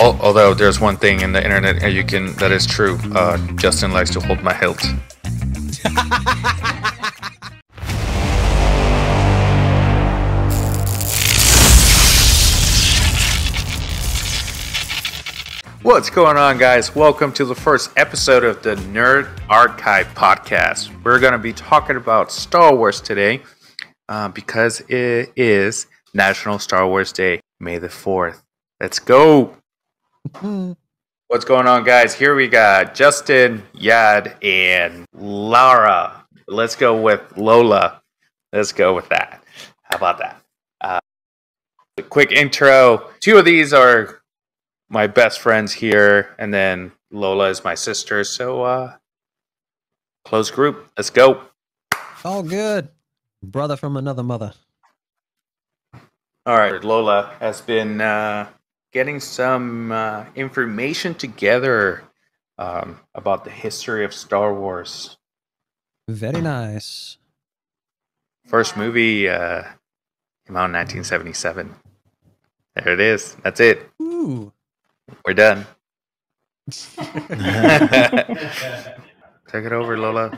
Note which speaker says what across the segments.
Speaker 1: Although there's one thing in the internet that is true. Justin likes to hold my hilt. What's going on, guys? Welcome to the first episode of the Nerd Archive podcast. We're going to be talking about Star Wars today because it is National Star Wars Day, May the 4th. Let's go! What's going on, guys? Here we got Justin, Yad, and Lara. Let's go with Lola. Let's go with that. How about that? A quick intro. Two of these are my best friends here, and then Lola is my sister. So, close group. Let's go.
Speaker 2: All good. Brother from another mother.
Speaker 1: All right. Lola has been getting some information together about the history of Star Wars.
Speaker 2: Very nice.
Speaker 1: First movie came out in 1977. There it is. That's it.
Speaker 2: Ooh.
Speaker 1: We're done. Take it over, Lola.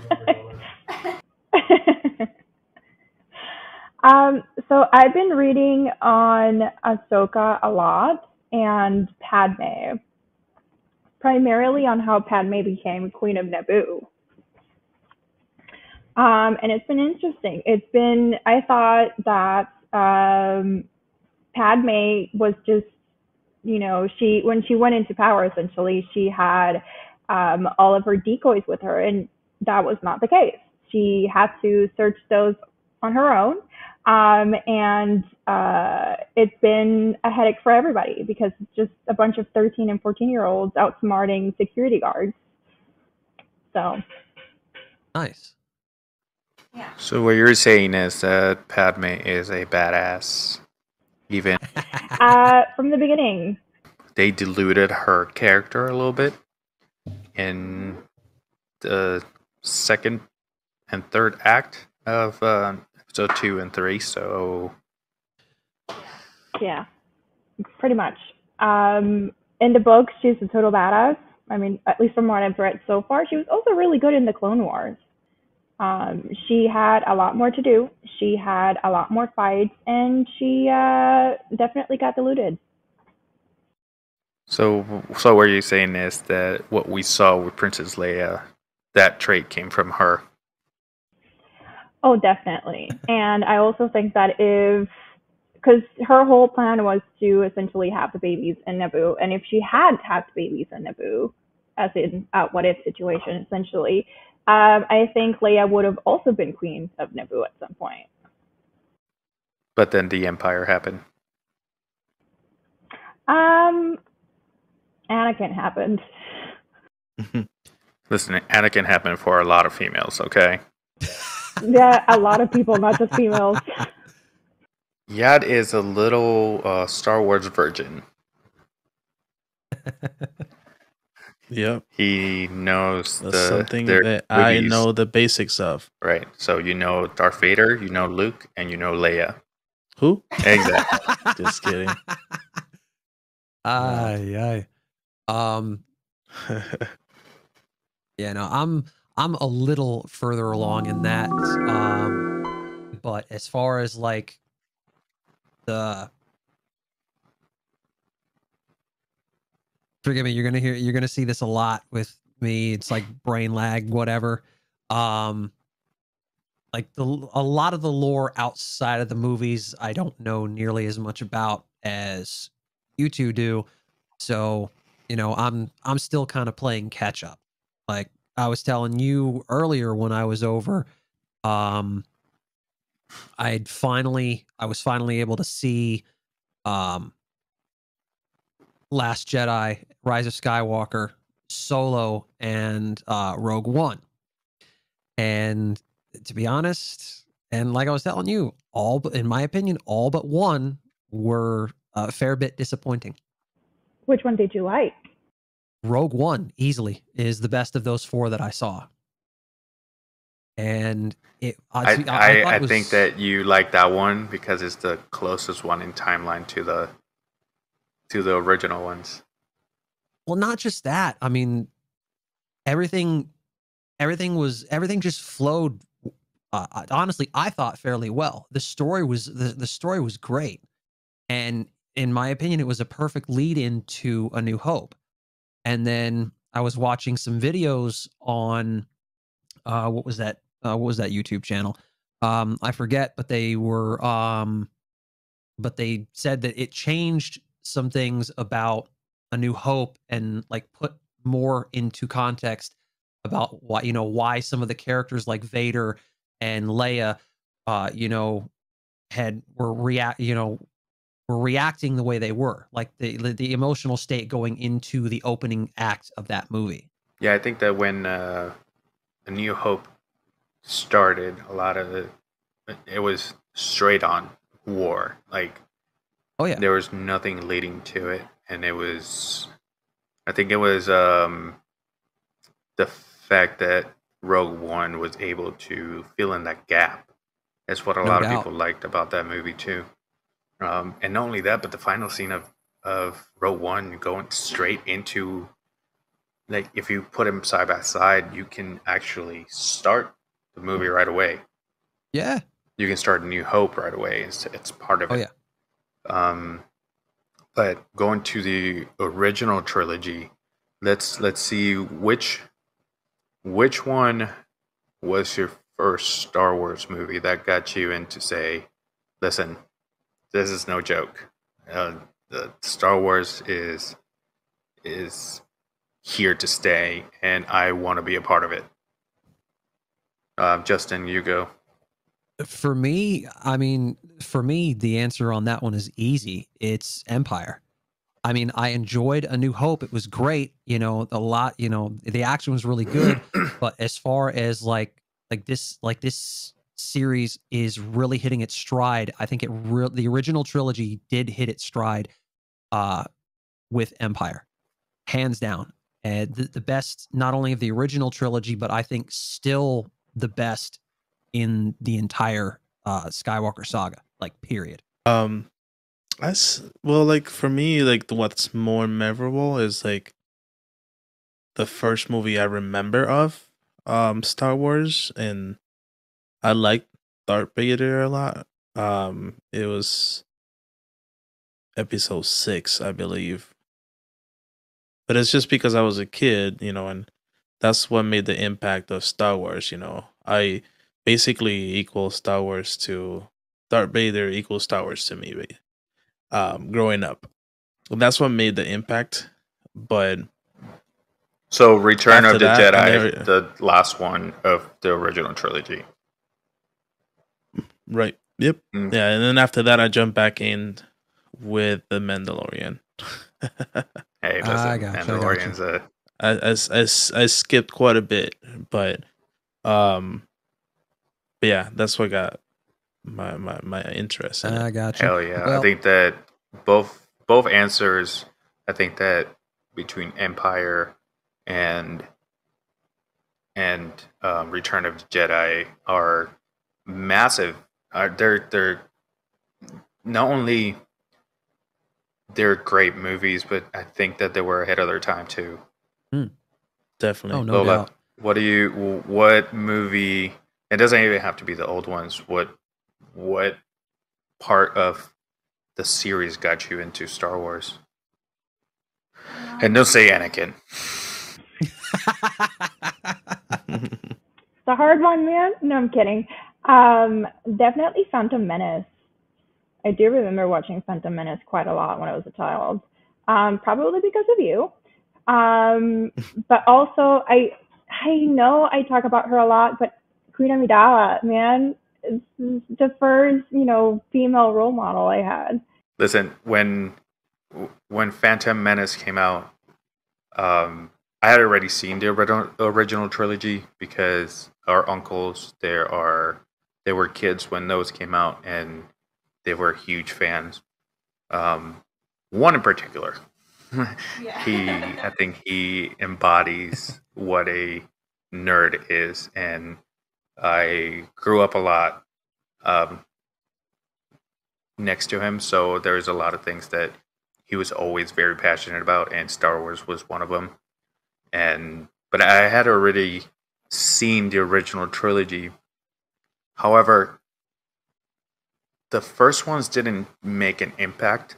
Speaker 3: So I've been reading on Ahsoka a lot and Padme, primarily on how Padme became Queen of Naboo. And it's been interesting. I thought that Padme was just, when she went into power, essentially, she had all of her decoys with her, and that was not the case. She had to search those on her own. And it's been a headache for everybody because it's just a bunch of 13 and 14-year-olds outsmarting security guards. So.
Speaker 2: Nice.
Speaker 3: Yeah.
Speaker 1: So what you're saying is that Padme is a badass, even
Speaker 3: from the beginning.
Speaker 1: They diluted her character a little bit in the second and third act of episode 2 and 3. So
Speaker 3: yeah, pretty much. In the books, she's a total badass. I mean, at least from what I've read so far, she was also really good in the Clone Wars. She had a lot more to do. She had a lot more fights, and she definitely got diluted.
Speaker 1: So what you're saying is that what we saw with Princess Leia, that trait came from her.
Speaker 3: Oh, definitely. And I also think that because her whole plan was to essentially have the babies in Naboo, and if she had had the babies in Naboo, as in a what-if situation, essentially, I think Leia would have also been queen of Naboo at some point.
Speaker 1: But then the Empire happened.
Speaker 3: Anakin happened.
Speaker 1: Listen, Anakin happened for a lot of females, okay?
Speaker 3: Yeah, a lot of people, not just females.
Speaker 1: Yad is a little Star Wars virgin.
Speaker 4: Yep.
Speaker 1: He knows
Speaker 4: That's something that
Speaker 1: movies.
Speaker 4: I know the basics of.
Speaker 1: Right. So you know Darth Vader, you know Luke, and you know Leia.
Speaker 4: Who?
Speaker 1: Exactly.
Speaker 4: Just kidding.
Speaker 2: Aye. Yeah, no, I'm a little further along in that. But as far as like forgive me, you're gonna see this a lot with me. It's like brain lag, whatever. Like a lot of the lore outside of the movies, I don't know nearly as much about as you two do. So, I'm still kind of playing catch up. Like I was telling you earlier when I was over, I was finally able to see Last Jedi, Rise of Skywalker, Solo, and Rogue One. And to be honest, and like I was telling you, in my opinion, all but one were a fair bit disappointing.
Speaker 3: Which one did you like?
Speaker 2: Rogue One easily is the best of those four that I saw. And
Speaker 1: I think that you like that one because it's the closest one in timeline to the original ones.
Speaker 2: Well, not just that. I mean, everything everything just flowed. Honestly, I thought fairly well. The story was great, and in my opinion, it was a perfect lead into A New Hope. And then I was watching some videos on what was that? What was that YouTube channel? I forget, but they said that it changed some things about A New Hope and like put more into context about why some of the characters like Vader and Leia, you know, had were reacting the way they were, like the emotional state going into the opening act of that movie.
Speaker 1: Yeah, I think that when A New Hope started, a lot of it was straight on war. Like
Speaker 2: Oh yeah,
Speaker 1: there was nothing leading to it, and it was. I think it was the fact that Rogue One was able to fill in that gap. That's what a
Speaker 2: no
Speaker 1: lot of people
Speaker 2: doubt.
Speaker 1: liked about that movie too. And not only that, but the final scene of Rogue One going straight into, like, if you put them side by side, you can actually start the movie right away.
Speaker 2: Yeah.
Speaker 1: You can start A New Hope right away. It's part of
Speaker 2: Oh
Speaker 1: it.
Speaker 2: yeah.
Speaker 1: Um, but going to the original trilogy, let's see which one was your first Star Wars movie that got you into say, listen, this is no joke. Uh, the Star Wars is here to stay, and I want to be a part of it. Justin, you go.
Speaker 2: For me, I mean, for me, the answer on that one is easy. It's Empire. I mean, I enjoyed A New Hope. It was great. A lot. The action was really good. But as far as this series is really hitting its stride, I think the original trilogy did hit its stride uh, with Empire, hands down. And the best, not only of the original trilogy, but I think still the best in the entire Skywalker saga. Like, period.
Speaker 4: Um, well, like for me, like what's more memorable is like the first movie I remember of Star Wars, and I liked Darth Vader a lot. It was episode 6, I believe. But it's just because I was a kid, and that's what made the impact of Star Wars. I basically equal Star Wars to Darth Vader equals Star Wars to me, growing up. That's what made the impact. But
Speaker 1: So, Return
Speaker 4: after
Speaker 1: of the
Speaker 4: that, I
Speaker 1: Jedi,
Speaker 4: never
Speaker 1: the last one of the original trilogy.
Speaker 4: right. Yep.
Speaker 1: Mm.
Speaker 4: Yeah, and then after that I jumped back in with The Mandalorian.
Speaker 1: Hey,
Speaker 2: I
Speaker 1: listen,
Speaker 2: got you. I got you.
Speaker 1: Mandalorian's a
Speaker 4: I skipped quite a bit, um but yeah, that's what got my interest in it.
Speaker 2: I got you.
Speaker 1: hell yeah. I
Speaker 2: Well,
Speaker 1: think that both answers. I think that between Empire and Return of the Jedi are massive. They're not only they're great movies, but I think that they were ahead of their time too.
Speaker 2: oh,
Speaker 4: Definitely.
Speaker 2: no
Speaker 1: Lola,
Speaker 2: doubt.
Speaker 1: what movie? It doesn't even have to be the old ones. What part of the series got you into Star Wars? And don't say Anakin.
Speaker 3: It's a hard one, man. No, I'm kidding. Definitely Phantom Menace. I do remember watching Phantom Menace quite a lot when I was a child. Probably because of you. Um, but also, I know I talk about her a lot, but Queen Amidala, man, is the first female role model I had.
Speaker 1: Listen, when Phantom Menace came out, I had already seen the original trilogy because our uncles they were kids when those came out, and they were huge fans. One in particular, I think he embodies what a nerd is, and I grew up a lot um, next to him, so there's a lot of things that he was always very passionate about, and Star Wars was one of them. But I had already seen the original trilogy. However, the first ones didn't make an impact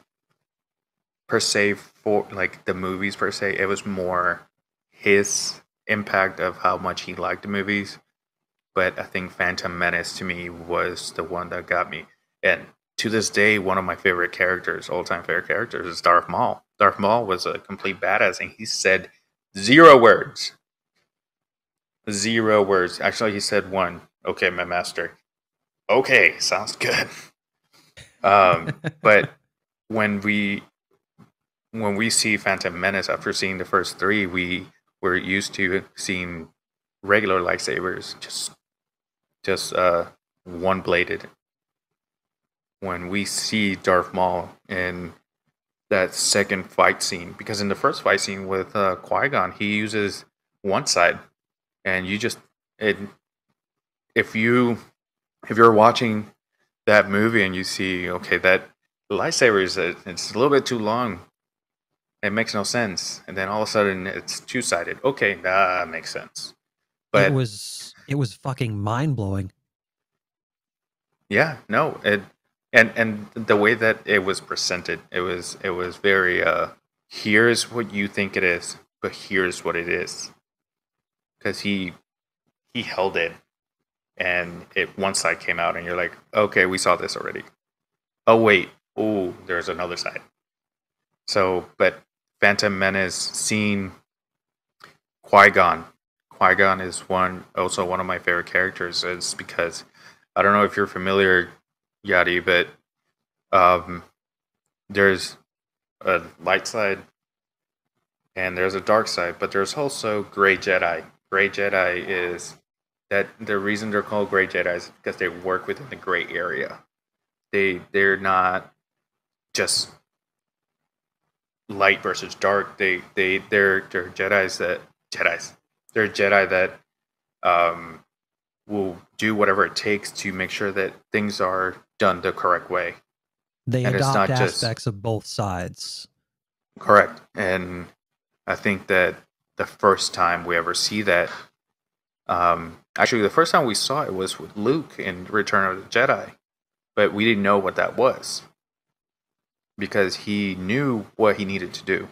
Speaker 1: per se for like the movies per se. It was more his impact of how much he liked the movies. But I think Phantom Menace to me was the one that got me. And to this day, one of my favorite characters, all-time favorite characters, is Darth Maul. Darth Maul was a complete badass, and he said 0 words. 0 words. Actually, he said one. Okay, my master. Okay, sounds good. But when we see Phantom Menace after seeing the first 3, we were used to seeing regular lightsabers, just one bladed. When we see Darth Maul in that second fight scene, because in the first fight scene with Qui-Gon, he uses one side, and if you're watching that movie and you see, okay, that lightsaber it's a little bit too long, it makes no sense, and then all of a sudden it's two-sided. Okay, that makes sense. But
Speaker 2: it was fucking mind-blowing.
Speaker 1: Yeah, no, and the way that it was presented, it was very here's what you think it is, but here's what it is. Because he held it, and one side came out, and you're like, okay, we saw this already. Oh wait, oh, there's another side. So, but Phantom Menace, seeing Qui-Gon. Qui-Gon is also one of my favorite characters, is because I don't know if you're familiar, Yadi, but there's a light side and there's a dark side, but there's also Gray Jedi. Gray Jedi is that the reason they're called Gray Jedi is because they work within the gray area. They're not just light versus dark. They're Jedi's that Jedi's. They're Jedi that will do whatever it takes to make sure that things are done the correct way.
Speaker 2: They adopt aspects of both sides.
Speaker 1: Correct. And I think that the first time we ever see that, actually the first time we saw it was with Luke in Return of the Jedi, but we didn't know what that was because he knew what he needed to do,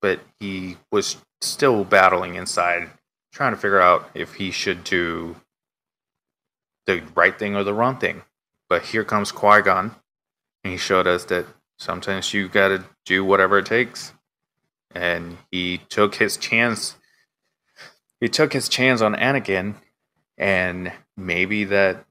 Speaker 1: but he was still battling inside, trying to figure out if he should do the right thing or the wrong thing. But here comes Qui-Gon, and he showed us that sometimes you gotta do whatever it takes. And he took his chance. He took his chance on Anakin, and maybe that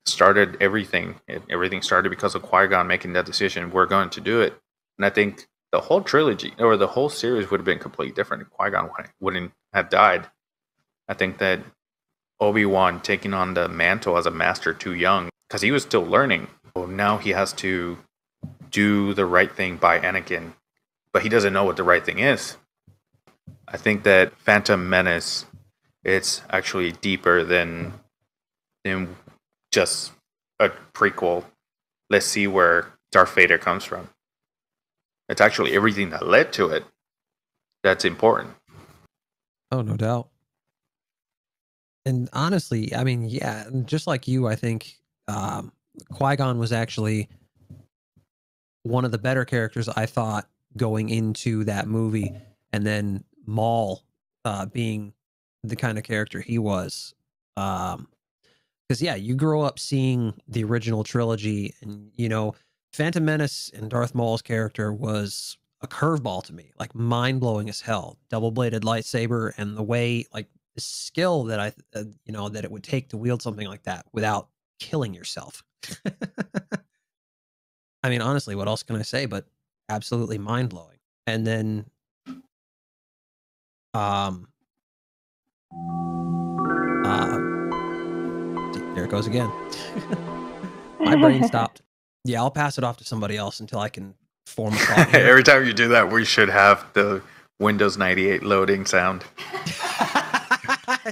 Speaker 1: started everything. Everything started because of Qui-Gon making that decision. We're going to do it. And I think the whole trilogy, or the whole series, would have been completely different if Qui-Gon wouldn't have died. I think that Obi-Wan taking on the mantle as a master too young, because he was still learning. Well, now he has to do the right thing by Anakin, but he doesn't know what the right thing is. I think that Phantom Menace, it's actually deeper than just a prequel. Let's see where Darth Vader comes from. It's actually everything that led to it that's important.
Speaker 2: Oh, no doubt. And honestly, I mean, yeah, just like you, I think Qui-Gon was actually one of the better characters, I thought, going into that movie. And then Maul being the kind of character he was. Because, yeah, you grow up seeing the original trilogy, and, you know, Phantom Menace and Darth Maul's character was a curveball to me, like mind-blowing as hell. Double-bladed lightsaber, and the way, like, the skill that that it would take to wield something like that without killing yourself. I mean, honestly, what else can I say but absolutely mind-blowing? And then there it goes again. My brain stopped. Yeah, I'll pass it off to somebody else until I can form a thought.
Speaker 1: Every time you do that, we should have the Windows 98 loading sound.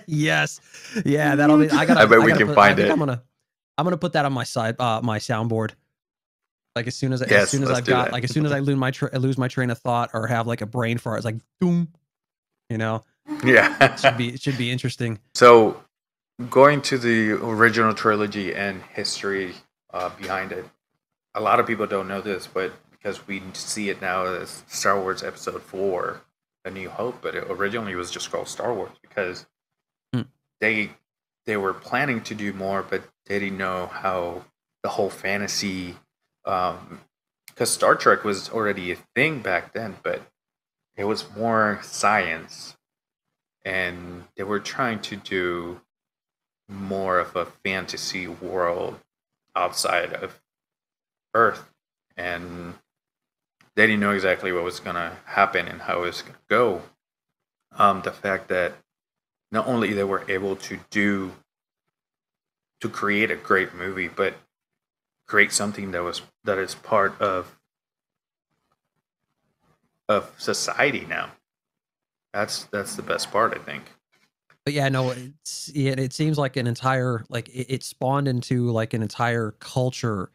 Speaker 2: Yes. Yeah, that'll be.
Speaker 1: I bet we can find it.
Speaker 2: I'm gonna put that on my side, my soundboard. Like as soon as
Speaker 1: Yes, let's do that.
Speaker 2: like as soon as I lose my train of thought or have like a brain fart, it's like boom, you know.
Speaker 1: Yeah.
Speaker 2: It should be interesting.
Speaker 1: So going to the original trilogy and history behind it, a lot of people don't know this, but because we see it now as Star Wars Episode 4, A New Hope, but it originally was just called Star Wars because
Speaker 2: Hmm.
Speaker 1: they they were planning to do more, but they didn't know how the whole fantasy, because Star Trek was already a thing back then, but it was more science, and they were trying to do more of a fantasy world outside of Earth, and they didn't know exactly what was going to happen and how it was going to go. The fact that not only they were able to create a great movie, but create something that is part of society now. That's the best part, I think.
Speaker 2: But yeah, no, it seems like an entire like it spawned into like an entire culture,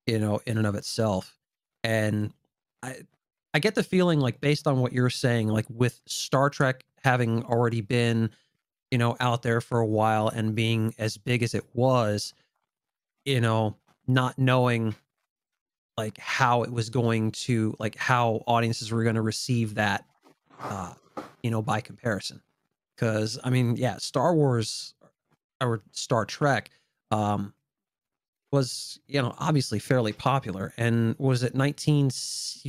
Speaker 2: you know, in and of itself. And I I get the feeling like based on what you're saying, like with Star Trek having already been, you know, out there for a while and being as big as it was, you know, not knowing like how it was going to like how audiences were going to receive that uh, you know, by comparison. Because I mean, yeah, Star Wars or Star Trek um was, you know, obviously fairly popular. And was it 19 you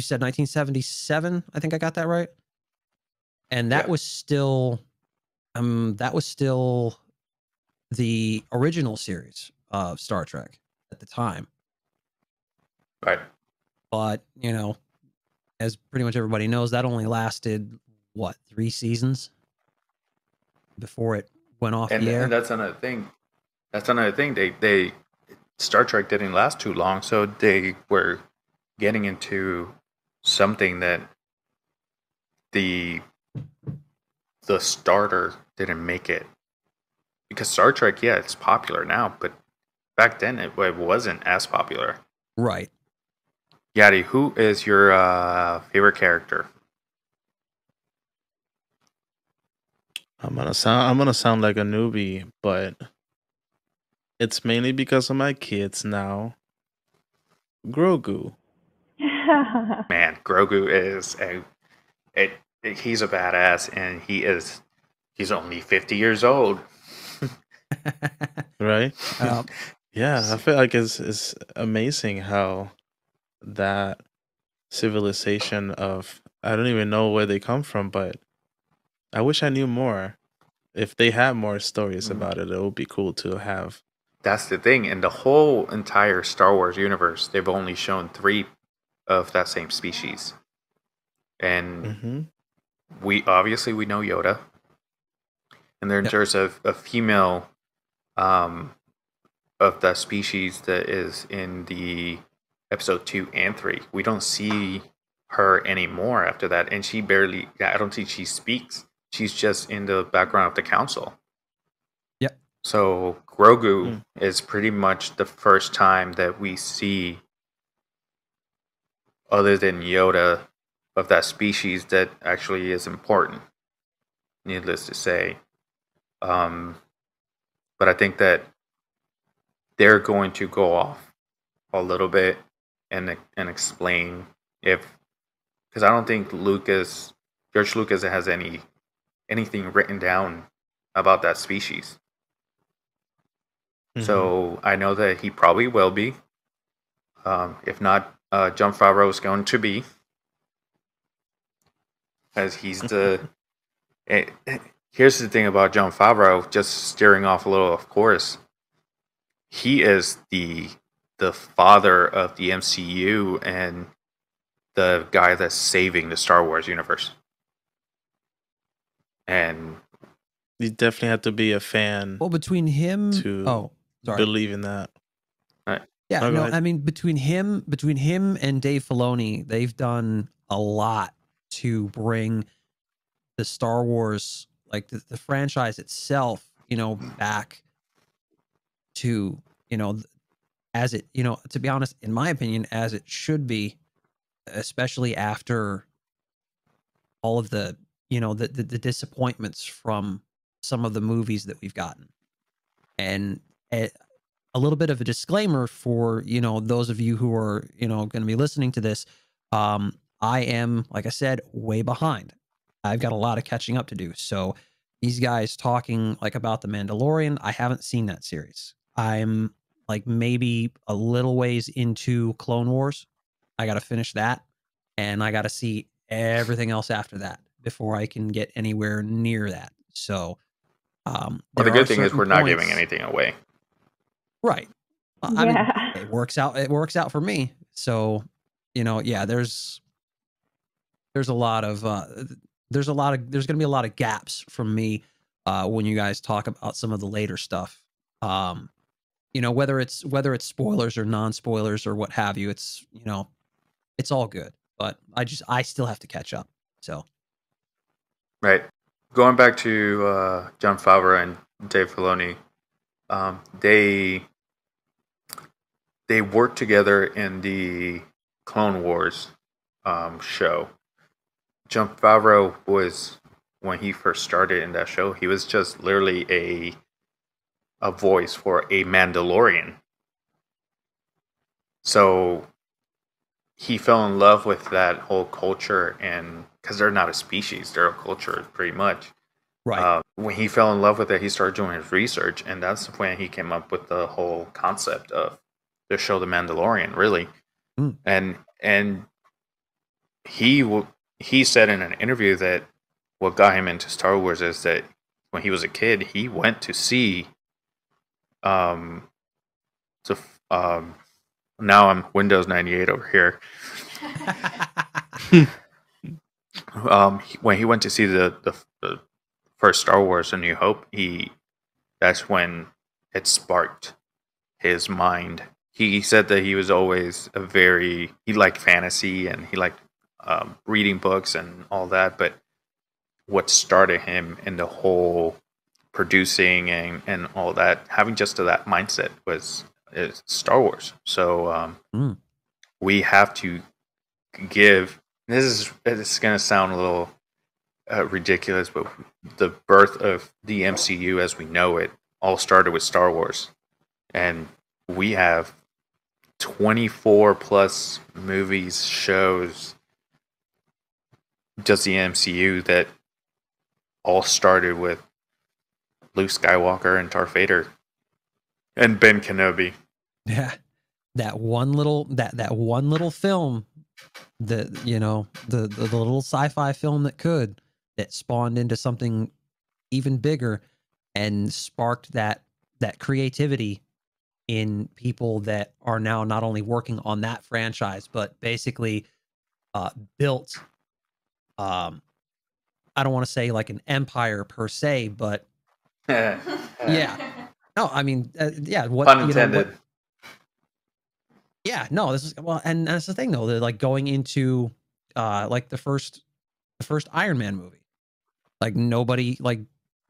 Speaker 2: said 1977? I think I got that right. And
Speaker 1: Yeah,
Speaker 2: that was still the original series of Star Trek at the time.
Speaker 1: right.
Speaker 2: But, you know, as pretty much everybody knows, that only lasted what, 3 seasons before it went off the
Speaker 1: And
Speaker 2: air.
Speaker 1: that's another thing. That's another thing. They Star Trek didn't last too long, so they were getting into something that the the starter didn't make it. Because Star Trek, yeah, it's popular now, but back then it wasn't as popular.
Speaker 2: Right.
Speaker 1: Yadi, who is your favorite character?
Speaker 4: I'm gonna sound like a newbie, but it's mainly because of my kids now. Grogu.
Speaker 1: Man, Grogu is it, he's a badass, and he's only 50 years old.
Speaker 4: Right?
Speaker 2: uh,
Speaker 4: Yeah, I feel like it's amazing how that civilization of I don't even know where they come from, but I wish I knew more. If they had more stories
Speaker 1: Mm.
Speaker 4: about it, it would be cool to have.
Speaker 1: That's the thing. In the whole entire Star Wars universe, they've only shown 3 of that same species. And
Speaker 4: Hmm.
Speaker 1: we know Yoda. And then
Speaker 2: yep.
Speaker 1: there's a female um, of that species that is in the episode 2 and 3. We don't see her anymore after that. And I don't think she speaks. She's just in the background of the council.
Speaker 2: Yep.
Speaker 1: So Grogu
Speaker 4: Mm.
Speaker 1: is pretty much the first time that we see, other than Yoda, of that species that actually is important. Needless to say, um, but I think that they're going to go off a little bit and explain if, because I don't think George Lucas has anything written down about that species.
Speaker 4: Hmm.
Speaker 1: So I know that he probably will be. If not, Jon Favreau is going to be, because he's the. eh, eh, Here's the thing about Jon Favreau, just steering off a little, of course. He is the father of the MCU and the guy that's saving the Star Wars universe. And
Speaker 4: You definitely have to be a fan
Speaker 2: Well, between him,
Speaker 4: to
Speaker 2: oh, sorry.
Speaker 4: believe in that.
Speaker 1: uh,
Speaker 2: Yeah,
Speaker 4: Oh, go
Speaker 2: no,
Speaker 4: ahead.
Speaker 2: I mean between him and Dave Filoni, they've done a lot to bring the Star Wars, like the franchise itself, you know, back to, you know, as it, you know, to be honest, in my opinion, as it should be, especially after all of the, you know, the disappointments from some of the movies that we've gotten. And a, a little bit of a disclaimer for, you know, those of you who are, you know, going to be listening to this. I am, like I said, way behind. I've got a lot of catching up to do. So these guys talking like about the Mandalorian, I haven't seen that series. I'm like maybe a little ways into Clone Wars. I got to finish that, and I got to see everything else after that before I can get anywhere near that. So
Speaker 1: Well,
Speaker 2: there
Speaker 1: the
Speaker 2: are
Speaker 1: good thing is
Speaker 2: certain
Speaker 1: we're not giving
Speaker 2: points,
Speaker 1: anything away.
Speaker 2: right? I mean,
Speaker 3: Yeah.
Speaker 2: it works out. It works out for me. So, you know, yeah, there's a lot of there's going to be a lot of gaps from me when you guys talk about some of the later stuff. You know, whether it's spoilers or non-spoilers or what have you, it's, you know, it's all good. But I still have to catch up. So,
Speaker 1: Right. Going back to Jon Favreau and Dave Filoni, they worked together in the Clone Wars show. Jon Favreau was, when he first started in that show, he was just literally a voice for a Mandalorian. So he fell in love with that whole culture, and because they're not a species, they're a culture pretty much.
Speaker 2: right.
Speaker 1: When he fell in love with it, he started doing his research, and that's when he came up with the whole concept of the show The Mandalorian, really.
Speaker 2: Mm.
Speaker 1: And he said in an interview that what got him into Star Wars is that when he was a kid, he went to see um so now I'm Windows 98 over here. When he went to see the first Star Wars A New Hope, that's when it sparked his mind. He said that he was always he liked fantasy and he liked reading books and all that, but what started him in the whole producing and all that, having just that mindset is Star Wars. So
Speaker 2: Mm.
Speaker 1: we have to give. It's going to sound a little ridiculous, but the birth of the MCU as we know it all started with Star Wars, and we have 24 plus movies, shows, just the MCU that all started with Luke Skywalker and Darth Vader and Ben Kenobi.
Speaker 2: Yeah, that one little film, that, you know, the little sci-fi film that spawned into something even bigger and sparked that creativity in people that are now not only working on that franchise but basically built, um I don't want to say like an empire per se, but yeah. No, I mean, yeah, what,
Speaker 1: Pun
Speaker 2: you know, what,
Speaker 1: intended.
Speaker 2: yeah, no, this is, well, and that's the thing though, they're like going into like the first Iron Man movie.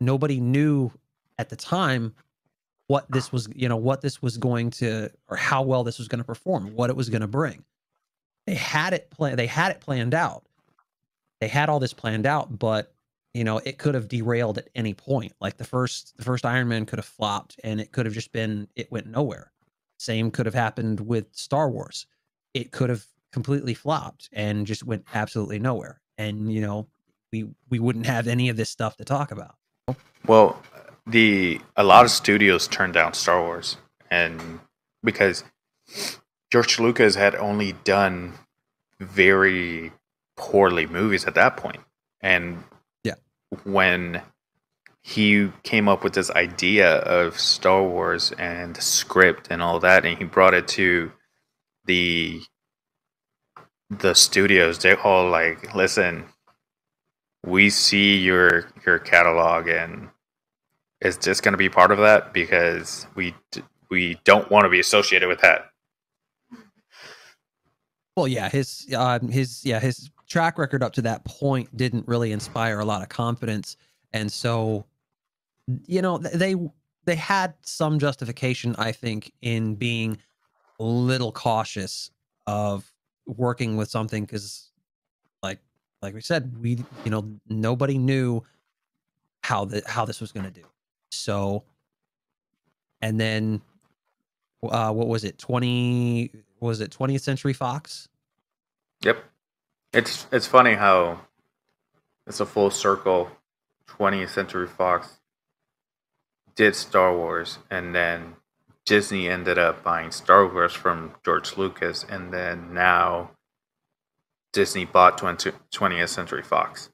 Speaker 2: Nobody knew at the time what this was, you know, what this was going to, or how well this was going to perform, what it was going to bring. They had it planned out. They had all this planned out, but, you know, it could have derailed at any point. Like the first Iron Man could have flopped and it could have just been, it went nowhere. Same could have happened with Star Wars. It could have completely flopped and just went absolutely nowhere. And, you know, we wouldn't have any of this stuff to talk about.
Speaker 1: Well, a lot of studios turned down Star Wars, and because George Lucas had only done very poorly movies at that point, and
Speaker 2: Yeah.
Speaker 1: when he came up with this idea of Star Wars and the script and all that, and he brought it to the studios, they all like, listen, we see your catalog, and is this going to be part of that? Because we don't want to be associated with that.
Speaker 2: Well, yeah, his track record up to that point didn't really inspire a lot of confidence, and so, you know, they had some justification, I think, in being a little cautious of working with something because, like we said, nobody knew how this was going to do. So, and then what was it? 20th Century Fox?
Speaker 1: Yep. It's funny how it's a full circle. 20th Century Fox did Star Wars, and then Disney ended up buying Star Wars from George Lucas, and then now Disney bought 20th Century Fox.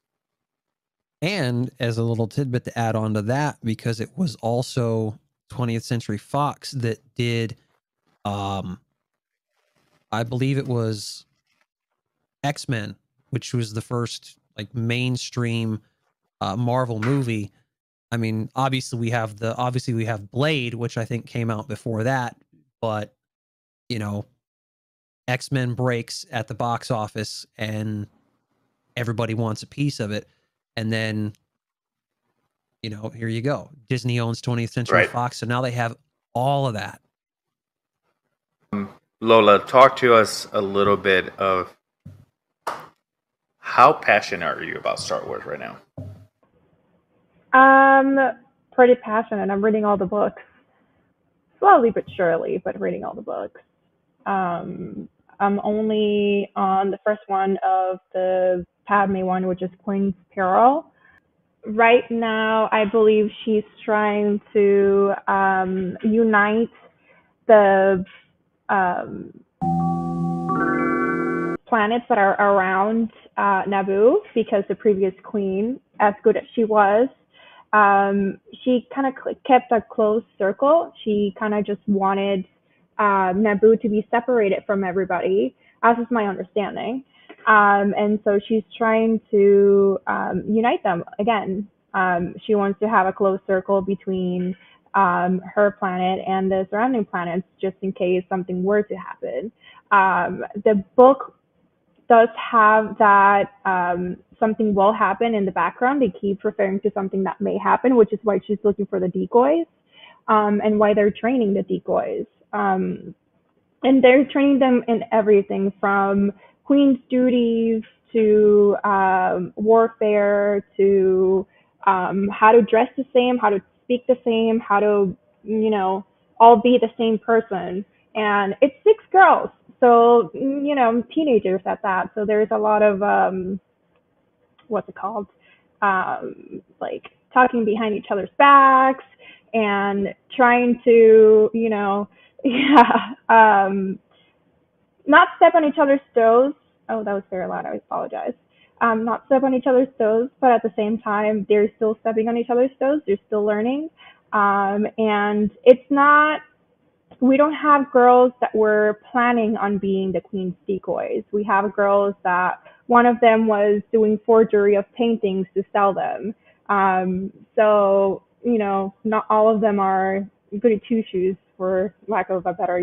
Speaker 2: And as a little tidbit to add on to that, because it was also 20th Century Fox that did, I believe it was X-Men, which was the first like mainstream Marvel movie. I mean, obviously we have Blade, which I think came out before that, but X-Men breaks at the box office and everybody wants a piece of it. And then, here you go. Disney owns 20th Century Fox, so now they have all of that.
Speaker 1: Lola, talk to us a little bit of how passionate are you about Star Wars right now?
Speaker 3: Pretty passionate. I'm reading all the books. Slowly but surely, but reading all the books. I'm only on the first one of the Padme one, which is Queen's Peril. Right now, I believe she's trying to unite the planets that are around Naboo, because the previous queen, as good as she was, she kind of kept a close circle. She kind of just wanted Naboo to be separated from everybody, as is my understanding. And so she's trying to unite them again. She wants to have a close circle between her planet and the surrounding planets, just in case something were to happen. The book does have that something will happen in the background. They keep referring to something that may happen, which is why she's looking for the decoys, and why they're training the decoys. And they're training them in everything from queen's duties to warfare to how to dress the same, how to speak the same, how to, all be the same person. And it's 6 girls. So, teenagers at that. So there's a lot of, what's it called? Like talking behind each other's backs and trying to, not step on each other's toes. Oh, that was very loud. I apologize. Not step on each other's toes, but at the same time, they're still stepping on each other's toes. They're still learning. And it's not, we don't have girls that were planning on being the queen's decoys. We have girls that one of them was doing forgery of paintings to sell them. So, not all of them are goody two shoes, for lack of a better,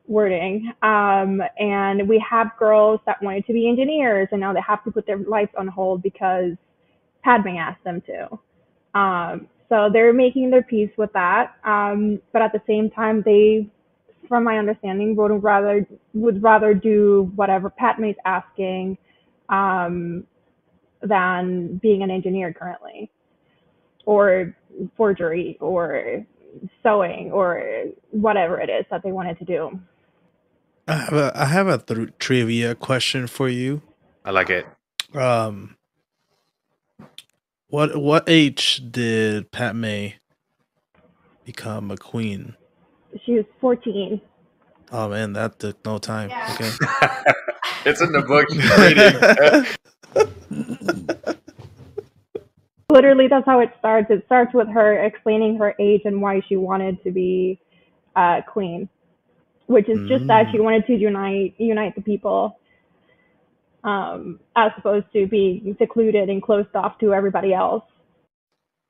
Speaker 3: wording. And we have girls that wanted to be engineers, and now they have to put their lives on hold because Padme asked them to. So they're making their peace with that. But at the same time, they, from my understanding, would rather do whatever Padme's asking than being an engineer currently, or forgery, or sewing, or whatever it is that they wanted to do.
Speaker 4: I have a trivia question for you.
Speaker 1: I like it.
Speaker 4: What age did Padme become a queen?
Speaker 3: She was 14.
Speaker 4: Oh man, that took no time.
Speaker 3: Yeah.
Speaker 4: Okay.
Speaker 1: It's in the book you're reading.
Speaker 3: Literally, that's how it starts. It starts with her explaining her age and why she wanted to be queen, which is just that she wanted to unite the people, as opposed to being secluded and closed off to everybody else.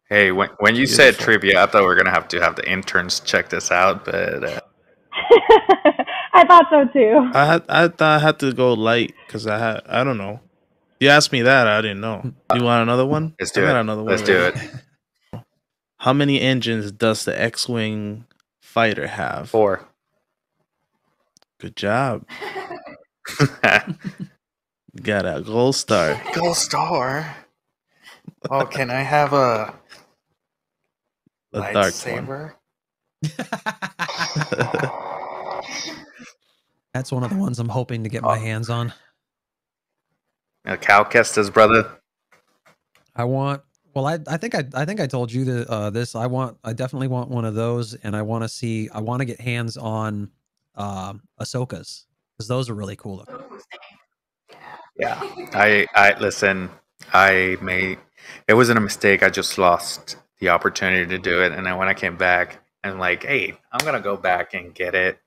Speaker 1: Hey, when you said trivia, I thought we were going to have the interns check this out, but...
Speaker 3: I thought so too.
Speaker 4: I thought I had to go light because I don't know. You asked me that, I didn't know. You want another one?
Speaker 1: Let's do it. Let's do it.
Speaker 4: How many engines does the X-Wing fighter have?
Speaker 1: 4.
Speaker 4: Good job. Got a gold star.
Speaker 1: Gold star. Oh, can I have a
Speaker 4: Dark one.
Speaker 1: lightsaber?
Speaker 2: That's one of the ones I'm hoping to get my hands on.
Speaker 1: Cal Kestis, brother.
Speaker 2: I want. Well, I think I told you this. I definitely want one of those, and I want to get hands on Ahsoka's, because those are really cool looking.
Speaker 1: Yeah, I listen. It wasn't a mistake. I just lost the opportunity to do it, and then when I came back, I'm like, hey, I'm gonna go back and get it.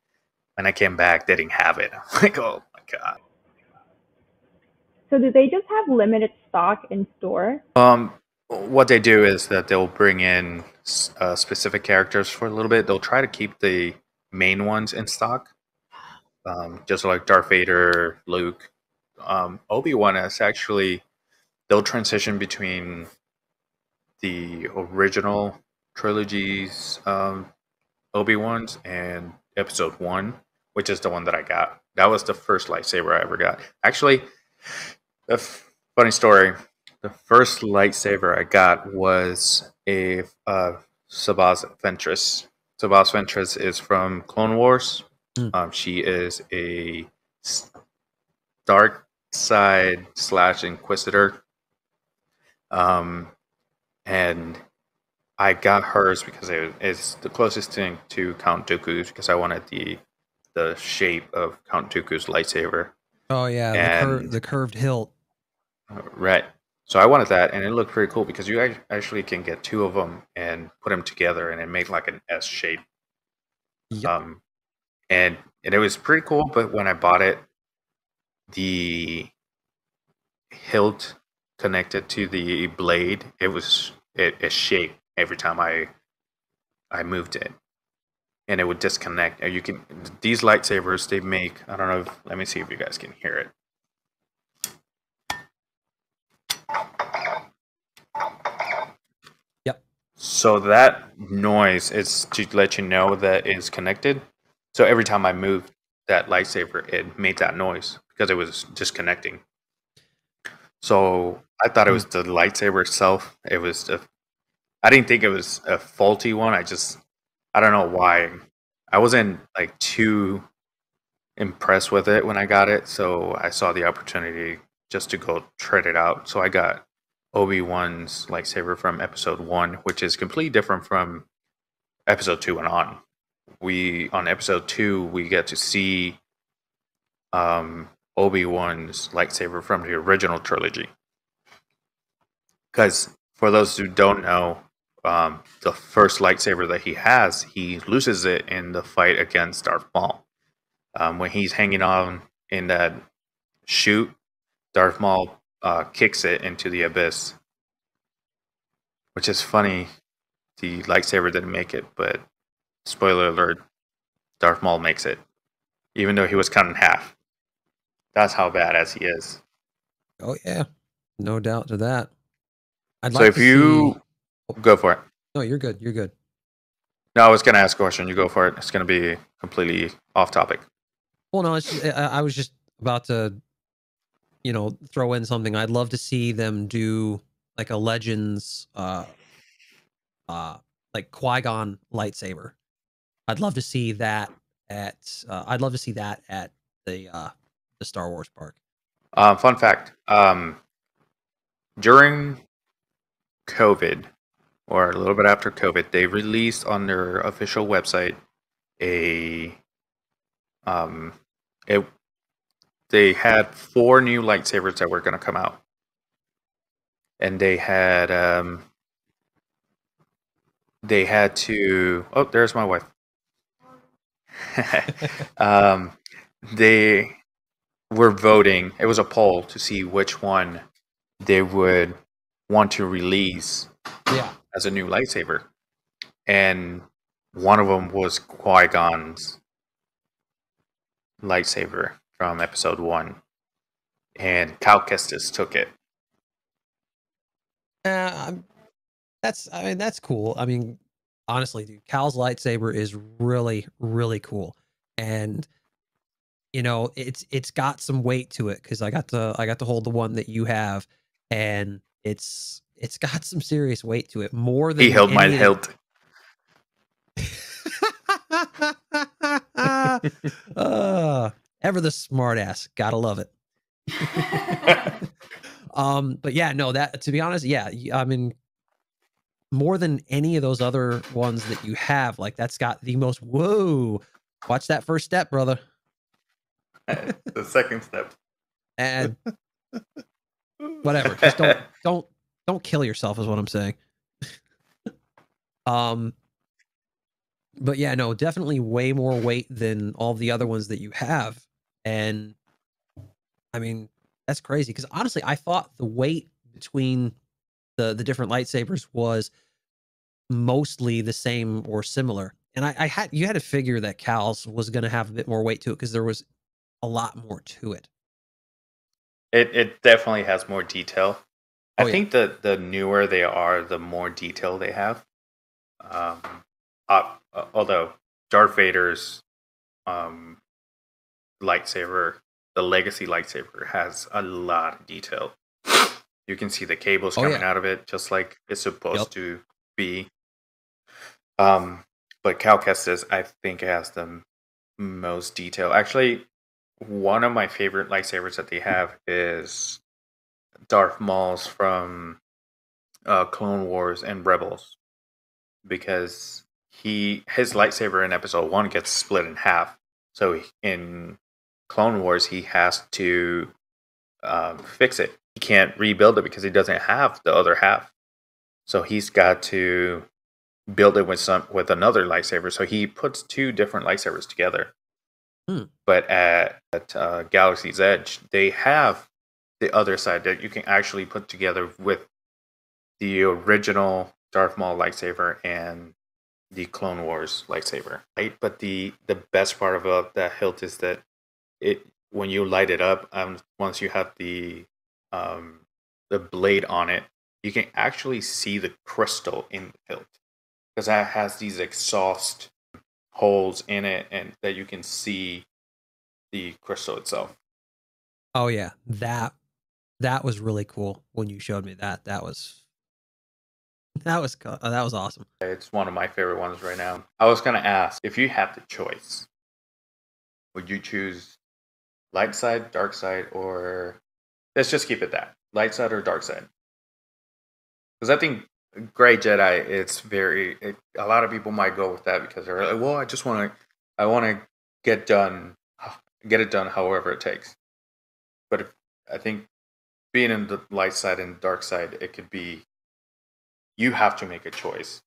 Speaker 1: When I came back, they didn't have it. I'm like, oh my god.
Speaker 3: So do they just have limited stock in store?
Speaker 1: What they do is that they'll bring in specific characters for a little bit. They'll try to keep the main ones in stock, just like Darth Vader, Luke. Obi-Wan is actually they'll transition between the original trilogies Obi-Wans and Episode 1, which is the one that I got. That was the first lightsaber I ever got. Actually, funny story. The first lightsaber I got was a Sabaz Ventress. Sabaz Ventress is from Clone Wars. She is a dark side / Inquisitor. And I got hers because it's the closest thing to Count Dooku's, because I wanted the shape of Count Dooku's lightsaber.
Speaker 2: Oh yeah,
Speaker 1: And
Speaker 2: the curved hilt.
Speaker 1: Right. So I wanted that, and it looked pretty cool because you actually can get two of them and put them together, and it made like an S shape.
Speaker 2: Yep.
Speaker 1: And it was pretty cool. But when I bought it, the hilt connected to the blade, it shaked every time I moved it, and it would disconnect. And these lightsabers they make. I don't know. Let me see if you guys can hear it.
Speaker 2: Yep.
Speaker 1: So that noise is to let you know that it's connected. So every time I moved that lightsaber, it made that noise because it was disconnecting. So I thought it was the lightsaber itself. I didn't think it was a faulty one. I don't know why. I wasn't like too impressed with it when I got it. So I saw the opportunity just to go tread it out. So I got Obi-Wan's lightsaber from Episode 1, which is completely different from Episode 2 and on. On Episode 2, we get to see Obi-Wan's lightsaber from the original trilogy. Because for those who don't know, the first lightsaber that he loses it in the fight against Darth Maul. When he's hanging on in that chute, Darth Maul kicks it into the abyss. Which is funny. The lightsaber didn't make it, but spoiler alert, Darth Maul makes it. Even though he was cut in half. That's how badass he is.
Speaker 2: Oh yeah, no doubt to that.
Speaker 1: So if you go for it.
Speaker 2: No, you're good. You're good.
Speaker 1: No, I was going to ask a question. You go for it. It's going to be completely off topic.
Speaker 2: Well, no, I was just about to, throw in something. I'd love to see them do like a Legends, like Qui-Gon lightsaber. I'd love to see that at the Star Wars park.
Speaker 1: Fun fact. During COVID, or a little bit after COVID, they released on their official website they had 4 new lightsabers that were going to come out, and they had to. Oh, there's my wife. They were voting. It was a poll to see which one they would want to release as a new lightsaber, and one of them was Qui-Gon's lightsaber from Episode 1, and Cal Kestis took it.
Speaker 2: That's cool. I mean, honestly, dude, Cal's lightsaber is really, really cool, and you know, it's got some weight to it because I got to hold the one that you have, and it's got some serious weight to it, more
Speaker 1: He
Speaker 2: than
Speaker 1: held my
Speaker 2: any of
Speaker 1: hilt.
Speaker 2: Ever the smart ass. Gotta love it. But yeah, no, that, to be honest, yeah, I mean, more than any of those other ones that you have, like, that's got the most, whoa, watch that first step, brother.
Speaker 1: The second step.
Speaker 2: And whatever, just don't kill yourself is what I'm saying. Um, but yeah, no, definitely way more weight than all the other ones that you have. And I mean, that's crazy because honestly, I thought the weight between the different lightsabers was mostly the same or similar. And I had you had to figure that Cal's was going to have a bit more weight to it because there was a lot more to it.
Speaker 1: It definitely has more detail. I
Speaker 2: Oh, yeah.
Speaker 1: think the newer they are, the more detail they have. Um, although Darth Vader's um, lightsaber, the legacy lightsaber, has a lot of detail. You can see the cables
Speaker 2: Oh,
Speaker 1: coming
Speaker 2: yeah.
Speaker 1: out of it, just like it's supposed
Speaker 2: Yep.
Speaker 1: to be. But Cal Kestis, I think, has the most detail. Actually, one of my favorite lightsabers that they have is Darth Maul's from Clone Wars and Rebels, because his lightsaber in Episode 1 gets split in half. So in Clone Wars, he has to fix it. He can't rebuild it because he doesn't have the other half. So he's got to build it with another lightsaber. So he puts two different lightsabers together. But at Galaxy's Edge, they have the other side that you can actually put together with the original Darth Maul lightsaber and the Clone Wars lightsaber. Right? But the best part about that hilt is that it, when you light it up, once you have the blade on it, you can actually see the crystal in the hilt, because that has these exhaust holes in it, and that you can see the crystal itself.
Speaker 2: Oh yeah, that was really cool when you showed me that. That was awesome.
Speaker 1: It's one of my favorite ones right now. I was gonna ask, if you had the choice, would you choose light side, dark side, or let's just keep it that light side or dark side? Because I think Gray Jedi, a lot of people might go with that because they're like, well, I want to get it done however it takes. But I think being in the light side and dark side, it could be, you have to make a choice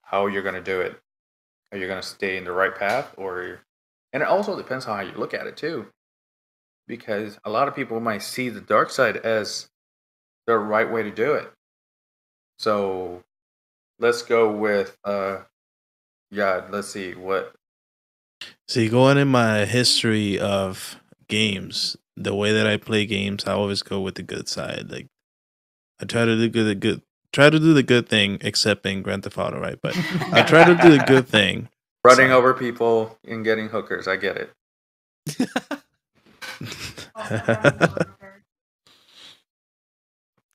Speaker 1: how you're going to do it. Are you going to stay in the right path, and it also depends on how you look at it too, because a lot of people might see the dark side as the right way to do it. So let's go with let's see what.
Speaker 4: See, going in my history of games, the way that I play games, I always go with the good side. Like, I try to do the good thing, except in Grand Theft Auto, right? But I try to do the good thing.
Speaker 1: Running over people and getting hookers, I get it.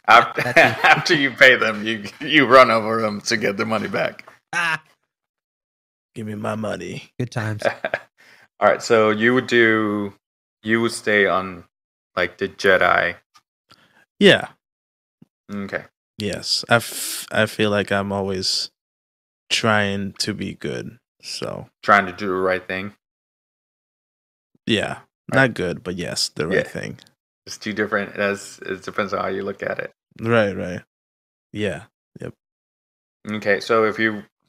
Speaker 1: After you pay them, you run over them to get the money back.
Speaker 4: Give me my money.
Speaker 2: Good times.
Speaker 1: All right, so you would stay on like the Jedi.
Speaker 4: Yeah.
Speaker 1: Okay.
Speaker 4: Yes, I feel like I'm always trying to be good. So
Speaker 1: trying to do the right thing.
Speaker 4: Yeah, not good, but yes, the right thing.
Speaker 1: It's two different. It depends on how you look at it.
Speaker 4: Right. Yeah. Yep.
Speaker 1: Okay, so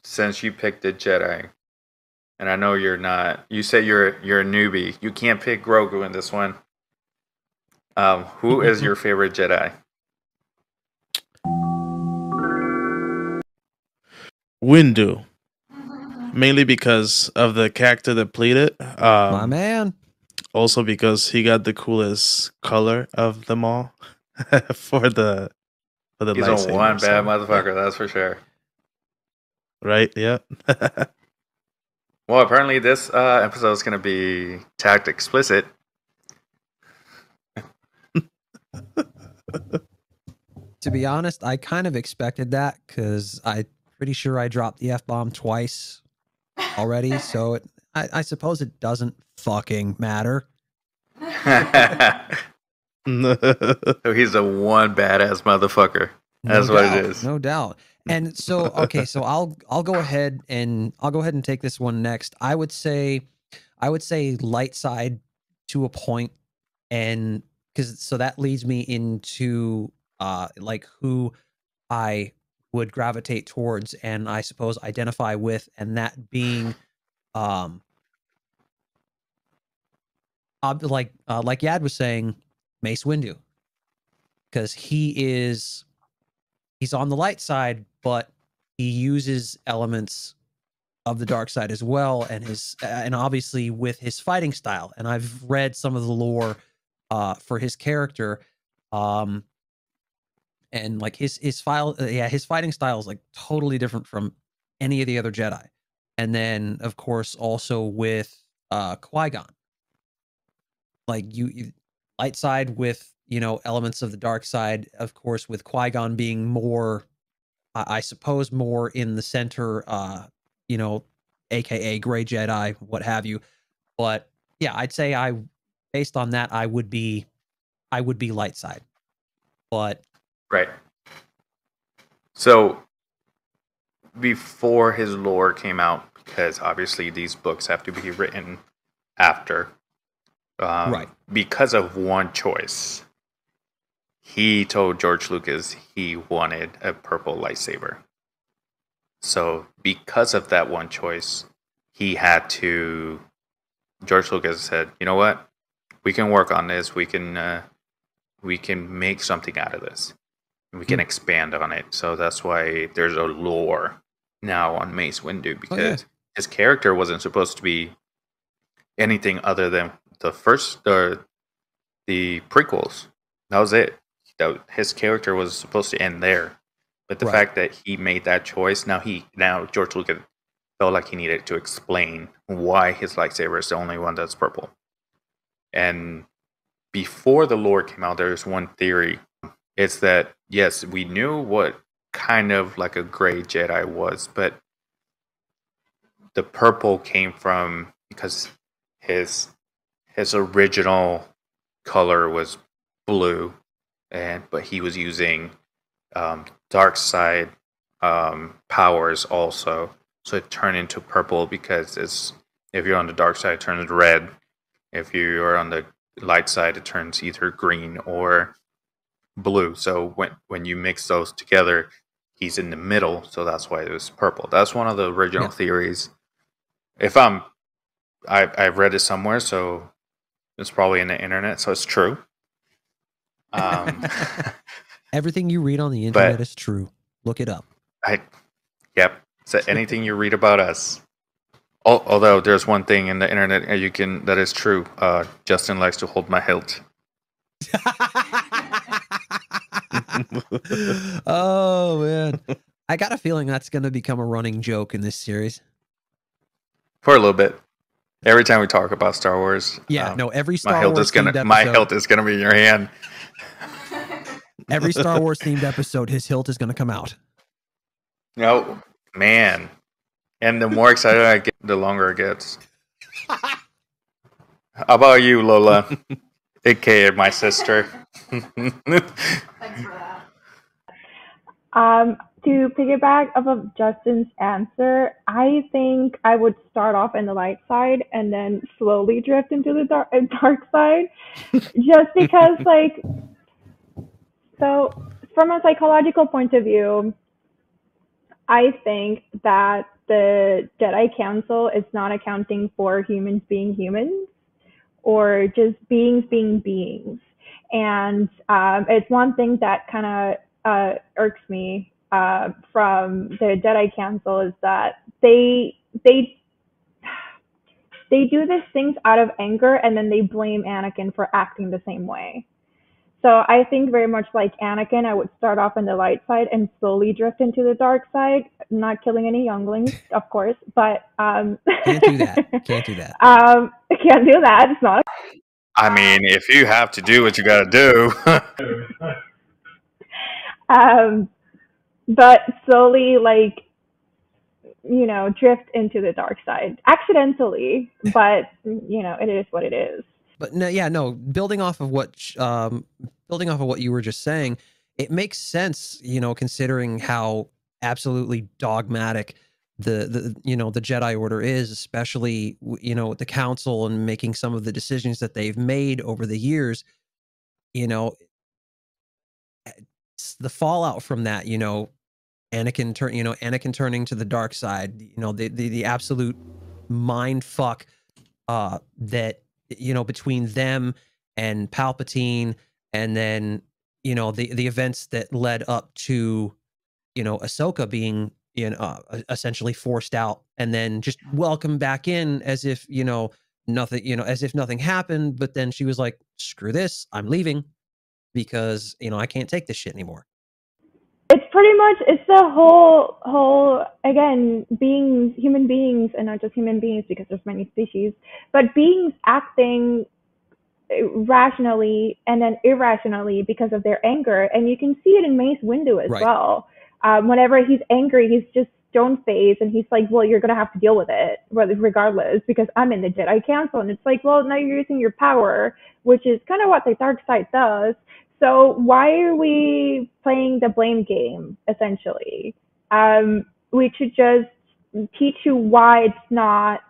Speaker 1: since you picked the Jedi, and I know you're not. You say you're a newbie. You can't pick Grogu in this one. Who is your favorite Jedi?
Speaker 4: Windu. Mainly because of the character that played it.
Speaker 2: My man.
Speaker 4: Also because he got the coolest color of them all for the lightsaber.
Speaker 1: He's a one bad motherfucker, that's for sure.
Speaker 4: Right? Yeah.
Speaker 1: Well, apparently this episode is going to be tagged explicit.
Speaker 2: To be honest, I kind of expected that because I'm pretty sure I dropped the F-bomb twice already. So I suppose it doesn't fucking matter.
Speaker 1: So he's a one badass motherfucker. That's
Speaker 2: No
Speaker 1: what
Speaker 2: doubt,
Speaker 1: it is.
Speaker 2: no doubt. And so, okay, so I'll go ahead and take this one next. I would say light side to a point, and so that leads me into like who I would gravitate towards, and I suppose identify with, and that being like Yad was saying, Mace Windu, because he's on the light side, but he uses elements of the dark side as well, and and obviously with his fighting style. And I've read some of the lore for his character, and like his fighting style is like totally different from any of the other Jedi. And then of course also with Qui-Gon, like you light side with elements of the dark side, of course, with Qui-Gon being more I suppose more in the center, aka gray Jedi, what have you. But yeah, I'd say based on that, I would be light side. But
Speaker 1: right. So before his lore came out, because obviously these books have to be written after,
Speaker 2: right,
Speaker 1: because of one choice, he told George Lucas he wanted a purple lightsaber. So because of that one choice, George Lucas said, "You know what? We can work on this. We can make something out of this. We can expand on it." So that's why there's a lore now on Mace Windu, because his character wasn't supposed to be anything other than the prequels. That was it. His character was supposed to end there. But the fact that he made that choice, now George Lucas felt like he needed to explain why his lightsaber is the only one that's purple. And before the lore came out, there's one theory. It's that, yes, we knew what kind of like a gray Jedi was, but the purple came from because his original color was blue, but he was using dark side powers also, so it turned into purple because if you're on the dark side, it turns red. If you are on the light side, it turns either green or blue. So when you mix those together, he's in the middle, so that's why it was purple. That's one of the original theories. I've read it somewhere, so it's probably in the internet, so it's true.
Speaker 2: Everything you read on the internet is true. Look it up.
Speaker 1: Yep. So anything you read about us. Although there's one thing in the internet that is true. Justin likes to hold my hilt.
Speaker 2: Oh man, I got a feeling that's going to become a running joke in this series
Speaker 1: for a little bit. Every time we talk about Star Wars,
Speaker 2: every Star Wars themed episode,
Speaker 1: my hilt is gonna be in your hand.
Speaker 2: Every Star Wars themed episode, his hilt is gonna come out.
Speaker 1: No, man. And the more excited I get, the longer it gets. How about you, Lola? AKA my sister.
Speaker 3: Thanks for that. To piggyback off of Justin's answer, I think I would start off in the light side and then slowly drift into the dark side. Just because, so from a psychological point of view, I think that the Jedi Council is not accounting for humans being humans or just beings being beings. And it's one thing that kind of irks me from the Jedi Council is that they do these things out of anger and then they blame Anakin for acting the same way. So I think very much like Anakin, I would start off on the light side and slowly drift into the dark side, not killing any younglings, of course, but
Speaker 2: Can't do that. Can't do that.
Speaker 3: Can't do that. It's not.
Speaker 1: I mean, if you have to do what you got to do.
Speaker 3: But slowly, like, drift into the dark side accidentally, but it is what it is.
Speaker 2: But no, yeah, no. Building off of what you were just saying, it makes sense, considering how absolutely dogmatic the Jedi Order is, especially the Council and making some of the decisions that they've made over the years. The fallout from that, Anakin turning to the dark side, the absolute mind fuck that between them and Palpatine, and then the events that led up to Ahsoka being essentially forced out and then just welcomed back in as if nothing, as if nothing happened, but then she was like, screw this, I'm leaving because I can't take this shit anymore.
Speaker 3: It's pretty much, it's the whole again, beings, human beings, and not just human beings because there's many species, but beings acting rationally and then irrationally because of their anger. And you can see it in Mace Windu as
Speaker 2: Right.
Speaker 3: well. Whenever he's angry, he's just stone faced and he's like, well, you're going to have to deal with it regardless because I'm in the Jedi Council. And it's like, well, now you're using your power, which is kind of what the dark side does. So why are we playing the blame game, essentially? We should just teach you why it's not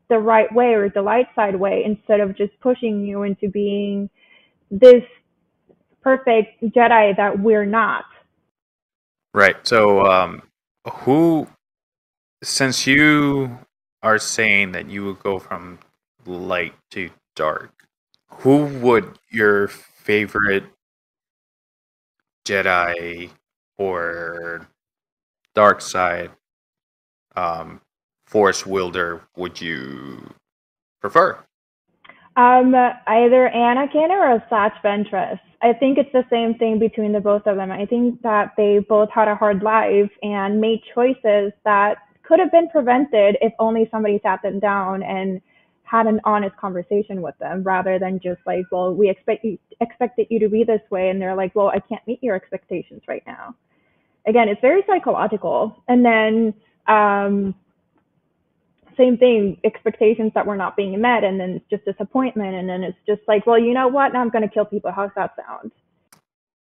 Speaker 3: the right way or the light side way instead of just pushing you into being this perfect Jedi that we're not.
Speaker 1: Right. So, since you are saying that you would go from light to dark, who would your favorite Jedi or dark side force wielder would you prefer?
Speaker 3: Either Anakin or Asajj Ventress. I think it's the same thing between the both of them. I think that they both had a hard life and made choices that could have been prevented if only somebody sat them down and had an honest conversation with them, rather than just like, well, we expected you to be this way, and they're like, well, I can't meet your expectations right now. Again, it's very psychological. And then same thing, expectations that were not being met, and then it's just disappointment, and then it's just like, well, you know what? Now I'm going to kill people. How's that sound?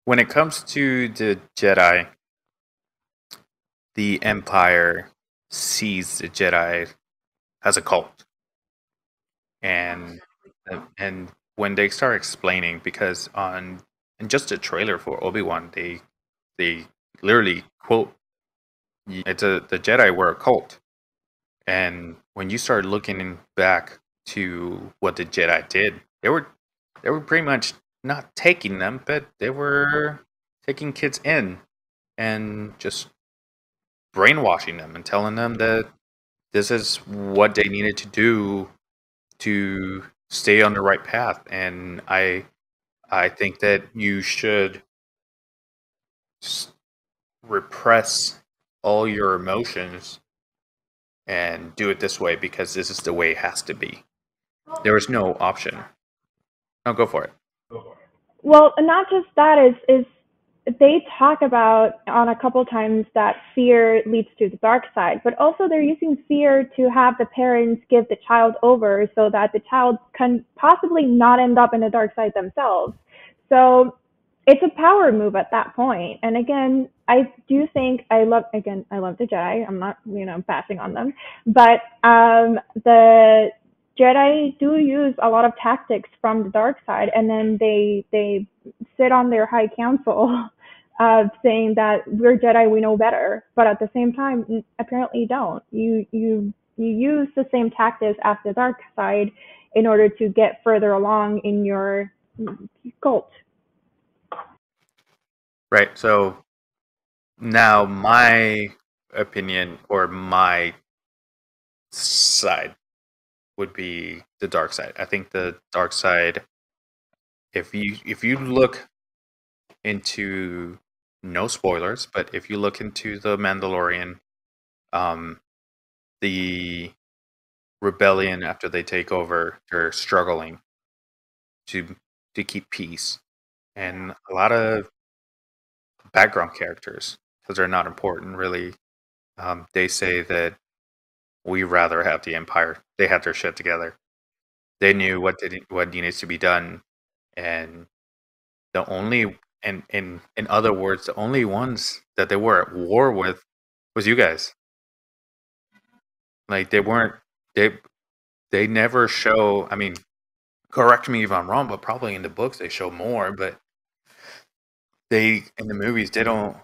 Speaker 1: When it comes to the Jedi, the Empire sees the Jedi as a cult, and when they start explaining, because in just a trailer for Obi-Wan, they literally quote, the Jedi were a cult. And when you start looking back to what the Jedi did, they were pretty much not taking them, but they were taking kids in and just brainwashing them and telling them that this is what they needed to do to stay on the right path. And I think that you should repress all your emotions and do it this way because this is the way it has to be. There is no option. No, go for it.
Speaker 3: Well, not just that, is they talk about on a couple times that fear leads to the dark side, but also they're using fear to have the parents give the child over so that the child can possibly not end up in the dark side themselves. So it's a power move at that point. And again, I do think I love the Jedi. I'm not, bashing on them, but the Jedi do use a lot of tactics from the dark side, and then they sit on their high council saying that we're Jedi, we know better, but at the same time, apparently you don't. You use the same tactics as the dark side in order to get further along in your cult.
Speaker 1: Right. So now my opinion or my side would be the dark side. I think the dark side, if you look into no spoilers, but if you look into the Mandalorian, um, the rebellion after they take over, they're struggling to keep peace, and a lot of background characters because they're not important really. They say that we rather have the Empire. They had their shit together. They knew what needs to be done, and the only and in other words, the only ones that they were at war with was you guys. Like they weren't they they never show. I mean, correct me if I'm wrong, but probably in the books they show more. But they in the movies they don't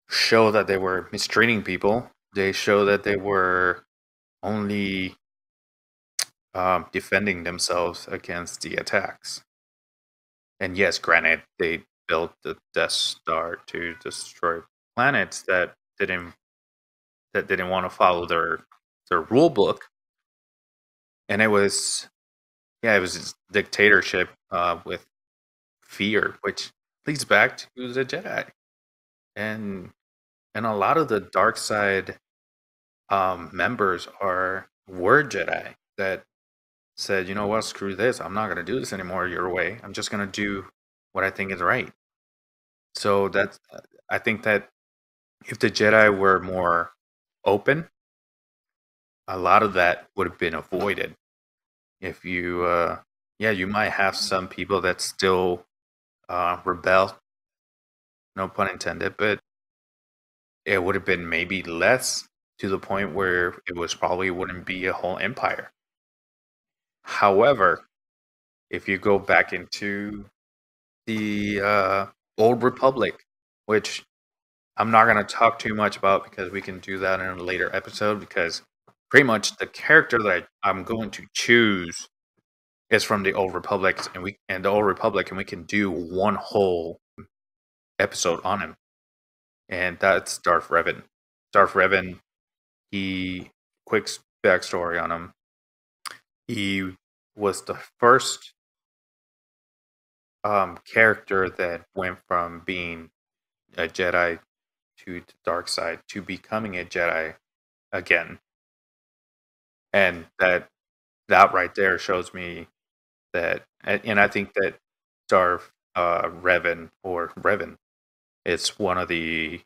Speaker 1: show that they were mistreating people. They show that they were only defending themselves against the attacks. And yes, granted, they built the Death Star to destroy planets that didn't want to follow their rule book, and it was it was this dictatorship with fear, which leads back to the Jedi, and a lot of the dark side members were Jedi that said, you know what, screw this, I'm not going to do this anymore your way. I'm just going to do what I think is right. So that's I think that if the Jedi were more open, a lot of that would have been avoided. If you, you might have some people that still rebel, no pun intended, but it would have been maybe less to the point where it was probably wouldn't be a whole empire. However, if you go back into the Old Republic, which I'm not going to talk too much about because we can do that in a later episode, because pretty much the character that I'm going to choose is from the Old Republic, and the Old Republic, and we can do one whole episode on him, and that's Darth Revan. Darth Revan, he quick backstory on him. He was the first character that went from being a Jedi to the dark side to becoming a Jedi again, and that right there shows me that, and I think that Darth Revan or Revan is one of the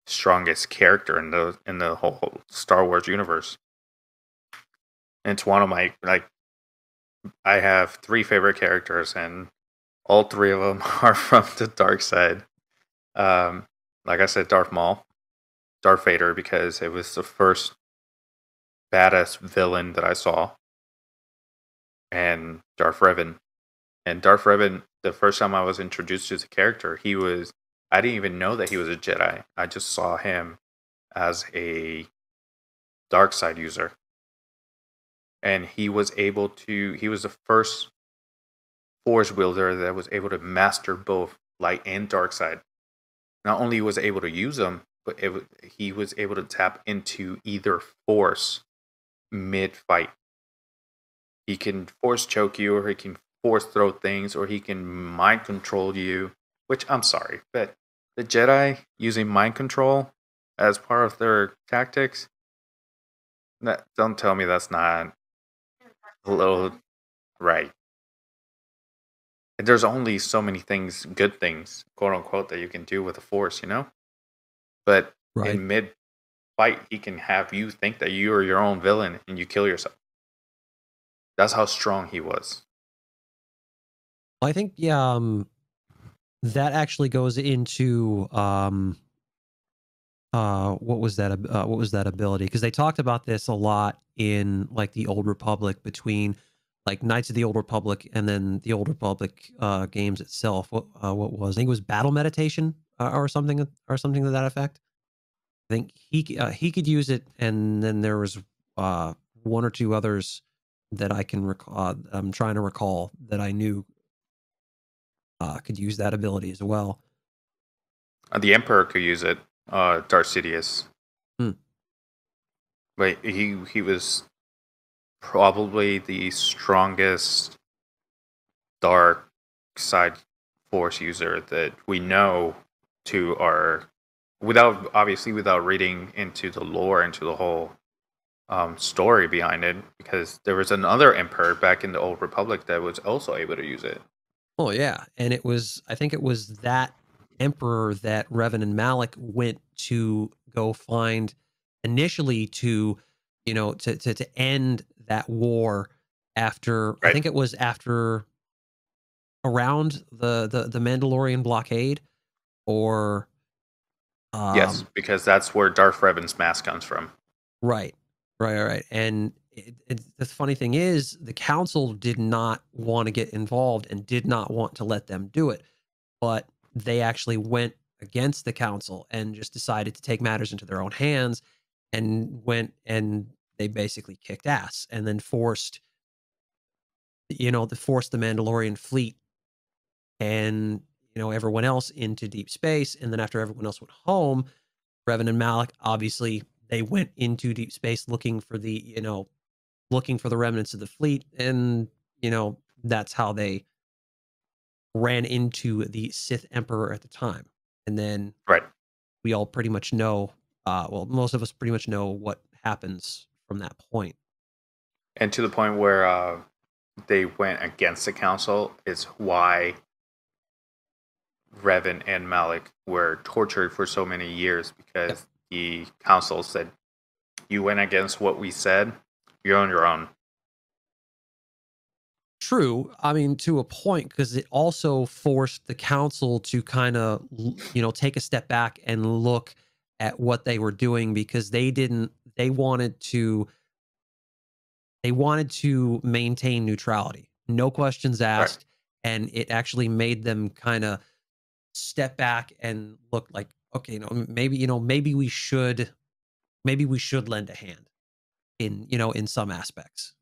Speaker 1: strongest character in the whole Star Wars universe. And it's one of my I have 3 favorite characters, and all 3 of them are from the dark side. Like I said, Darth Maul, Darth Vader, because it was the first badass villain that I saw, and Darth Revan. And Darth Revan, the first time I was introduced to the character, I didn't even know that he was a Jedi. I just saw him as a dark side user. And he was the first force wielder that was able to master both light and dark side. Not only was able to use them, but he was able to tap into either force mid-fight. He can force choke you, or he can force throw things, or he can mind control you, which I'm sorry, but the Jedi using mind control as part of their tactics, don't tell me that's not a little right. And there's only so many things, good things, quote unquote, that you can do with the Force, you know? But
Speaker 2: Right.
Speaker 1: in mid fight, he can have you think that you are your own villain and you kill yourself. That's how strong he was.
Speaker 2: I think that actually goes into what was that ability? Because they talked about this a lot in like the Old Republic, between like Knights of the Old Republic and then the Old Republic games itself. What was, I think it was battle meditation, or something to that effect. I think he could use it, and then there was one or two others that I can recall. I'm trying to recall that I knew could use that ability as well.
Speaker 1: The Emperor could use it, Darth Sidious.
Speaker 2: Hmm.
Speaker 1: But he was probably the strongest dark side Force user that we know to our without reading into the lore, into the whole story behind it, because there was another emperor back in the Old Republic that was also able to use it.
Speaker 2: Oh yeah, and I think it was that emperor that Revan and Malik went to go find initially to, to end that war after, I
Speaker 1: Right.
Speaker 2: think it was after around the Mandalorian blockade, or
Speaker 1: Yes, because that's where Darth Revan's mask comes from.
Speaker 2: right. And the funny thing is, the council did not want to get involved and did not want to let them do it, but they actually went against the council and just decided to take matters into their own hands, and went and they basically kicked ass, and then forced the Mandalorian fleet and everyone else into deep space. And then after everyone else went home, Revan and Malik, obviously, they went into deep space looking for the remnants of the fleet, and that's how they ran into the Sith Emperor at the time. And then
Speaker 1: Right.
Speaker 2: we all pretty much know, well, most of us pretty much know what happens from that point.
Speaker 1: And to the point where they went against the council is why Revan and Malik were tortured for so many years, because the council said, you went against what we said, you're on your own.
Speaker 2: True. I mean, to a point, because it also forced the council to kind of, take a step back and look at what they were doing, because they wanted to maintain neutrality, no questions asked. Right. And it actually made them kind of step back and look like, okay, maybe we should lend a hand in some aspects.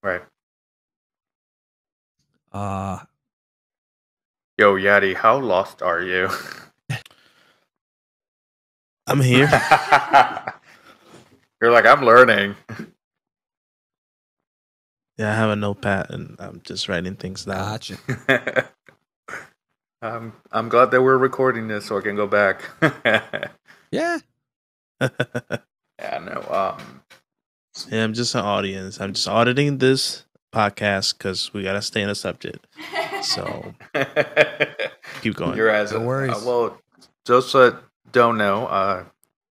Speaker 1: Right. Yo, Yadi, how lost are you?
Speaker 4: I'm here.
Speaker 1: You're like, I'm learning.
Speaker 4: Yeah, I have a notepad and I'm just writing things down.
Speaker 2: Gotcha.
Speaker 1: I'm glad that we're recording this so I can go back.
Speaker 2: Yeah.
Speaker 1: Yeah, no.
Speaker 4: Yeah, I'm just an audience. I'm just auditing this podcast because we gotta stay in the subject. So keep going.
Speaker 1: You're as
Speaker 2: no worries.
Speaker 1: Well, just don't know,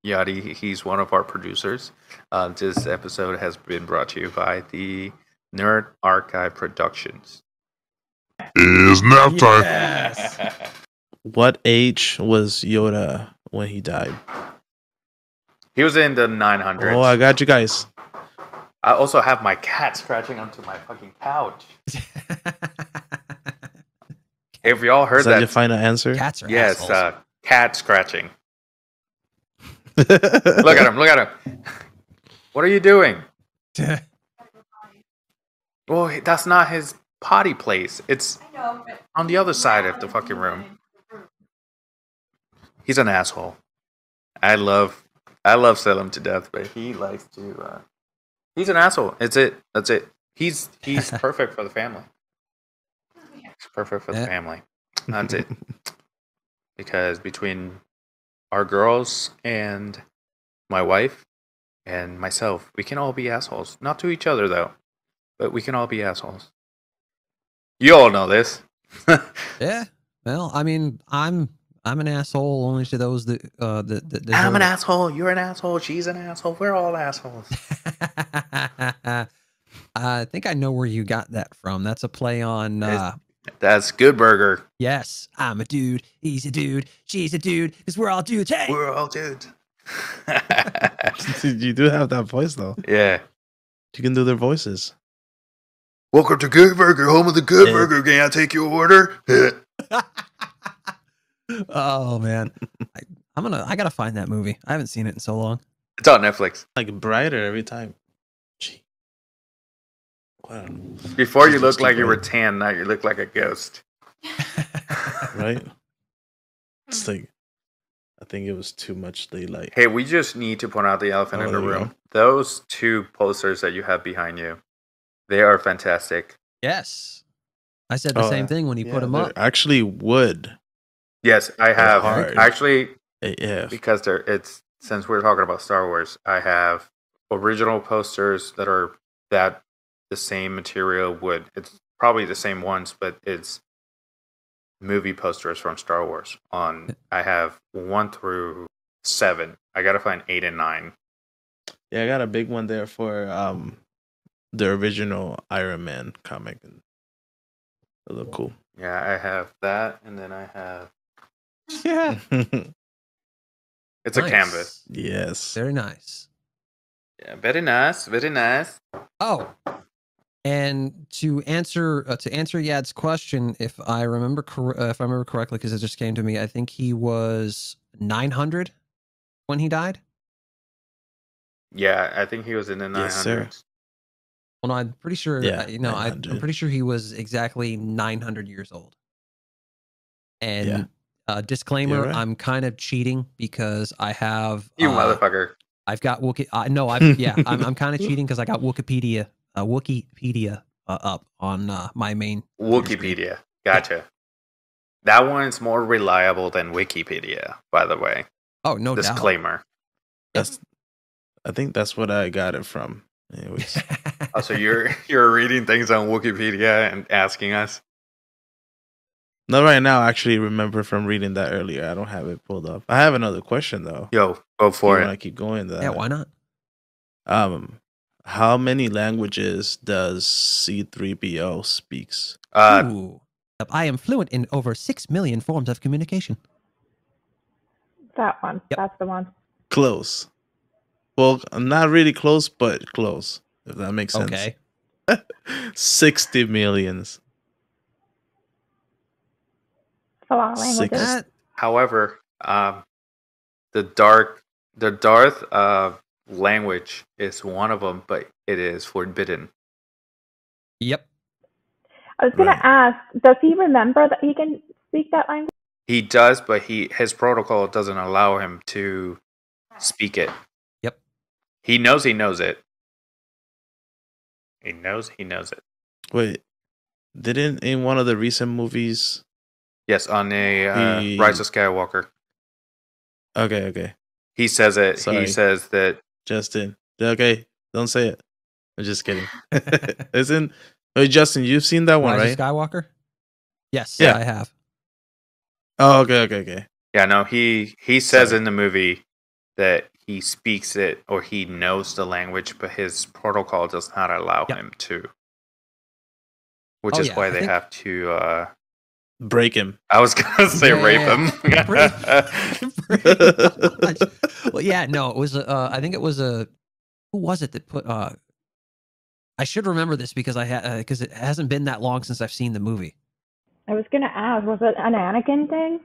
Speaker 1: Yadi, he's one of our producers. This episode has been brought to you by the Nerd Archive Productions.
Speaker 5: Is nap time.
Speaker 2: Yes.
Speaker 4: What age was Yoda when he died?
Speaker 1: He was in the 900s.
Speaker 4: Oh, I got you guys.
Speaker 1: I also have my cat scratching onto my fucking couch. Have y'all heard that?
Speaker 4: Did you find an answer?
Speaker 2: Cats are
Speaker 1: yes,
Speaker 2: assholes.
Speaker 1: Cat scratching. Look at him. Look at him. What are you doing? Well, that's not his potty place. It's on the other side of the fucking room. He's an asshole. I love Salem to death, but he likes to. He's an asshole. That's it. He's perfect for the family. He's perfect for the family. That's it. Because between our girls and my wife and myself, we can all be assholes. Not to each other though, but we can all be assholes. You all know this.
Speaker 2: Yeah. Well, I mean, I'm an asshole only to those that
Speaker 1: I'm an asshole. You're an asshole. She's an asshole. We're all assholes.
Speaker 2: I think I know where you got that from. That's a play on.
Speaker 1: That's Good Burger.
Speaker 2: Yes, I'm a dude. He's a dude. She's a dude. Because we're all dudes. Hey,
Speaker 1: we're all dudes.
Speaker 4: You do have that voice though.
Speaker 1: Yeah.
Speaker 4: You can do their voices.
Speaker 1: Welcome to Good Burger, home of the Good Burger. Can I take your order?
Speaker 2: Oh man, I gotta find that movie. I haven't seen it in so long.
Speaker 1: It's on Netflix.
Speaker 4: Like brighter every time. Gee. Wow.
Speaker 1: Before you looked like you were tan, now you look like a ghost.
Speaker 4: Right? It's like, I think it was too much daylight.
Speaker 1: Hey, we just need to point out the elephant in the room. Those two posters that you have behind you, they are fantastic.
Speaker 2: Yes. I said the same thing when you put them
Speaker 4: they're
Speaker 2: up.
Speaker 4: actually wood.
Speaker 1: Yes, I have.
Speaker 4: hard.
Speaker 1: Actually,
Speaker 4: Yeah.
Speaker 1: because it's since we're talking about Star Wars, I have original posters that are the same material wood. It's probably the same ones, but it's movie posters from Star Wars. I have 1 through 7. I gotta find 8 and 9.
Speaker 4: Yeah, I got a big one there for the original Iron Man comic. They look cool.
Speaker 1: Yeah, I have that, and then I have.
Speaker 2: Yeah.
Speaker 1: It's a canvas.
Speaker 4: Yes.
Speaker 2: Very nice.
Speaker 1: Yeah, very nice, very nice.
Speaker 2: Oh, and to answer Yad's question, if I remember correctly, because it just came to me, I think he was 900 when he died.
Speaker 1: Yeah, I think he was in the 900s.
Speaker 4: Yes, sir.
Speaker 2: Well, no, I'm pretty sure.
Speaker 4: Yeah,
Speaker 2: I'm pretty sure he was exactly 900 years old. And disclaimer:
Speaker 4: You're right.
Speaker 2: I'm kind of cheating because I have
Speaker 1: You motherfucker.
Speaker 2: I've got Wookie. No, I'm kind of cheating because I got Wikipedia up on my main
Speaker 1: Wikipedia. Gotcha. That one's more reliable than Wikipedia, by the way.
Speaker 2: Oh, no doubt.
Speaker 1: Disclaimer.
Speaker 4: I think that's what I got it from. Anyways.
Speaker 1: Oh, so you're reading things on Wikipedia and asking us?
Speaker 4: Not right now. I actually remember from reading that earlier. I don't have it pulled up. I have another question though.
Speaker 1: Yo, go for it.
Speaker 4: I keep going.
Speaker 2: Yeah, why not?
Speaker 4: How many languages does C-3PO speaks?
Speaker 2: Ooh. I am fluent in over 6 million forms of communication.
Speaker 3: That one.
Speaker 2: Yep.
Speaker 3: That's the one.
Speaker 4: Close. Well, not really close, but close. If that makes sense.
Speaker 2: Okay.
Speaker 4: 60 millions.
Speaker 3: It's a lot of languages.
Speaker 1: However, the Darth language is one of them, but it is forbidden.
Speaker 2: Yep.
Speaker 3: I was going to ask, does he remember that he can speak that language?
Speaker 1: He does, but his protocol doesn't allow him to speak it.
Speaker 2: Yep.
Speaker 1: He knows it. He knows it.
Speaker 4: Wait, didn't in one of the recent movies?
Speaker 1: Yes, on a Rise of Skywalker.
Speaker 4: Okay.
Speaker 1: He says it.
Speaker 4: Sorry.
Speaker 1: He says that.
Speaker 4: Justin. Okay, don't say it. I'm just kidding. Wait, Justin, you've seen that one,
Speaker 2: Rise
Speaker 4: right?
Speaker 2: of Skywalker? Yes,
Speaker 4: Yeah.
Speaker 2: I have.
Speaker 4: Oh, okay.
Speaker 1: Yeah, no, he says in the movie that he speaks it or he knows the language, but his protocol does not allow him to. Which is why they have to
Speaker 4: break him.
Speaker 1: I was gonna say rape him.
Speaker 2: Well, yeah, no, it was I think it was who was it that put I should remember this because because it hasn't been that long since I've seen the movie.
Speaker 3: I was going to ask, was it an Anakin thing?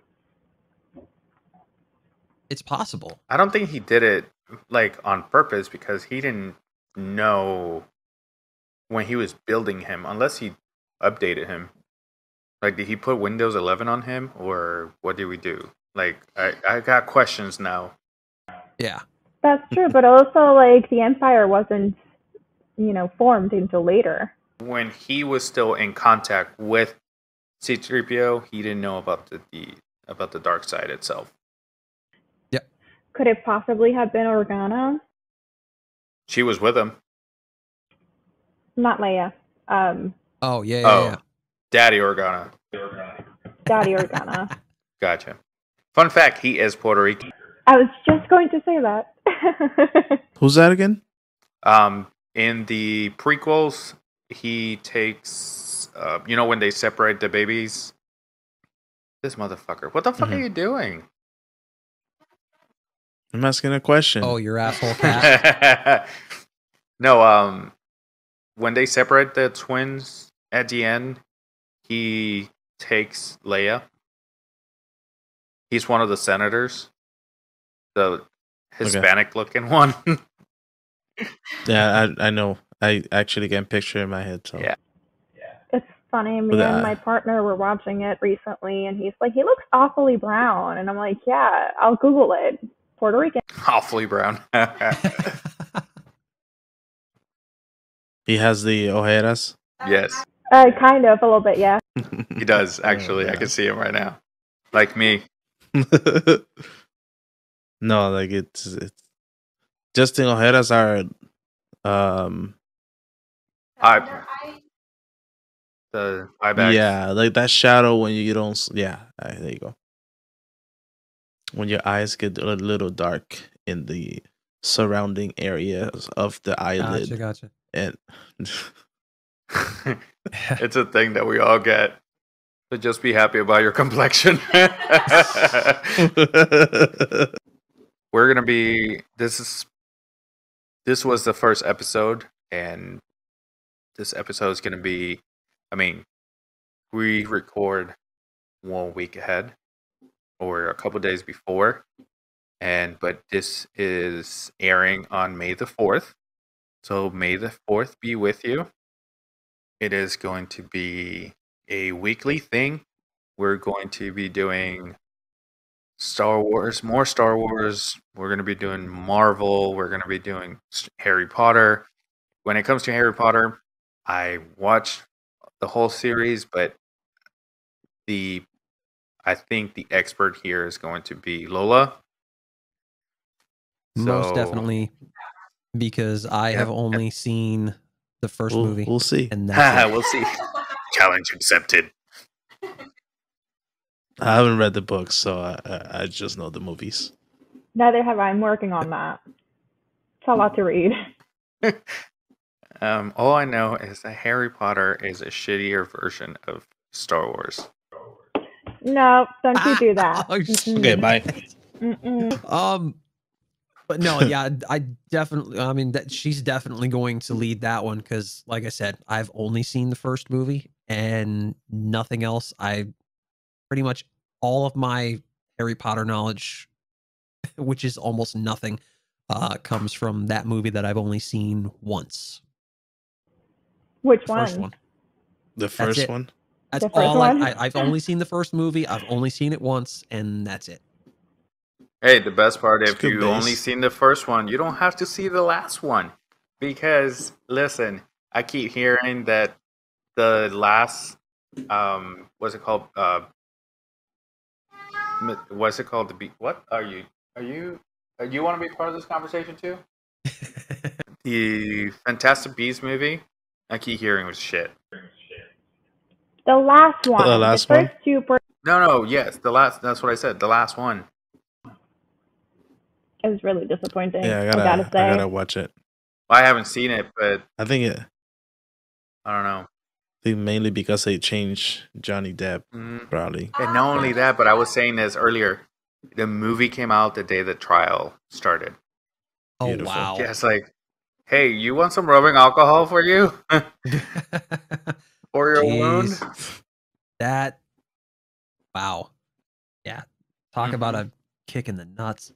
Speaker 2: It's possible.
Speaker 1: I don't think he did it like on purpose because he didn't know when he was building him unless he updated him. Like, did he put Windows 11 on him or what did we do? Like, I got questions now.
Speaker 2: Yeah.
Speaker 3: That's true, but also like the Empire wasn't, formed until later.
Speaker 1: When he was still in contact with C-3PO, he didn't know about the dark side itself.
Speaker 2: Yep.
Speaker 3: Could it possibly have been Organa?
Speaker 1: She was with him.
Speaker 3: Not Leia.
Speaker 2: Yeah.
Speaker 1: Daddy Organa.
Speaker 3: Daddy Organa.
Speaker 1: Gotcha. Fun fact, he is Puerto Rican.
Speaker 3: I was just going to say that.
Speaker 4: Who's that again?
Speaker 1: In the prequels, he takes, when they separate the babies? This motherfucker. What the fuck are you doing?
Speaker 4: I'm asking a question.
Speaker 2: Oh, your asshole cat.
Speaker 1: No, when they separate the twins at the end, he takes Leia. He's one of the senators. The Hispanic-looking one.
Speaker 4: Yeah, I know. I actually can picture in my head. So.
Speaker 1: Yeah.
Speaker 3: It's funny. Me and my partner were watching it recently, and he's like, he looks awfully brown. And I'm like, yeah, I'll Google it. Puerto Rican.
Speaker 1: Awfully brown.
Speaker 4: He has the ojeras?
Speaker 1: Yes.
Speaker 3: Kind of, a little bit, yeah.
Speaker 1: He does, actually.
Speaker 4: Yeah.
Speaker 1: I can see him right now. Like me.
Speaker 4: No, like it's Justin Ojera's are
Speaker 1: The eye bags.
Speaker 4: yeah, like that shadow when you don't there you go. When your eyes get a little dark in the surrounding areas of the eyelid.
Speaker 2: Gotcha.
Speaker 4: And
Speaker 1: It's a thing that we all get. So just be happy about your complexion. We're gonna be this was the first episode, and this episode is gonna be, I mean, we record 1 week ahead or a couple days before, but this is airing on May the 4th. So May the 4th be with you. It is going to be a weekly thing. We're going to be doing Star Wars, more Star Wars. We're going to be doing Marvel. We're going to be doing Harry Potter. When it comes to Harry Potter, I watched the whole series, but I think the expert here is going to be Lola.
Speaker 2: Most definitely, because I have only seen the first movie.
Speaker 4: We'll see.
Speaker 2: And that's
Speaker 1: we'll see. Challenge accepted.
Speaker 4: I haven't read the books, so I just know the movies.
Speaker 3: Neither have I. I'm working on that. It's a lot to read.
Speaker 1: All I know is that Harry Potter is a shittier version of Star Wars.
Speaker 3: No, don't you do that.
Speaker 4: Okay, bye.
Speaker 2: But no, yeah, I mean, that she's definitely going to lead that one because, like I said, I've only seen the first movie and nothing else. I pretty much all of my Harry Potter knowledge, which is almost nothing, comes from that movie that I've only seen once.
Speaker 3: Which
Speaker 2: The
Speaker 3: one?
Speaker 2: first one.
Speaker 4: The first one?
Speaker 2: That's
Speaker 3: The first
Speaker 2: all
Speaker 3: one?
Speaker 2: I've only seen the first movie. I've only seen it once, and that's it.
Speaker 1: Hey, the best part, if
Speaker 4: good
Speaker 1: you
Speaker 4: base.
Speaker 1: only seen the first one, you don't have to see the last one. Because, listen, I keep hearing that the last, what's it called? What's it called? What are you? You want to be part of this conversation too? The Fantastic Beasts movie, I keep hearing was shit.
Speaker 3: The last one.
Speaker 4: The last
Speaker 3: first two.
Speaker 1: No, yes, the last. That's what I said. The last one.
Speaker 3: It was really disappointing.
Speaker 4: Yeah,
Speaker 3: I gotta say.
Speaker 4: I gotta watch it.
Speaker 1: I haven't seen it, but
Speaker 4: I think
Speaker 1: I don't know.
Speaker 4: mainly because they changed Johnny Depp, probably.
Speaker 1: And not only that, but I was saying this earlier. The movie came out the day the trial started.
Speaker 2: Oh,
Speaker 4: Beautiful.
Speaker 2: wow.
Speaker 1: Yeah, it's like, hey, you want some rubbing alcohol for you? For your wound?
Speaker 2: Jeez. That, wow. Yeah. Talk about a kick in the nuts.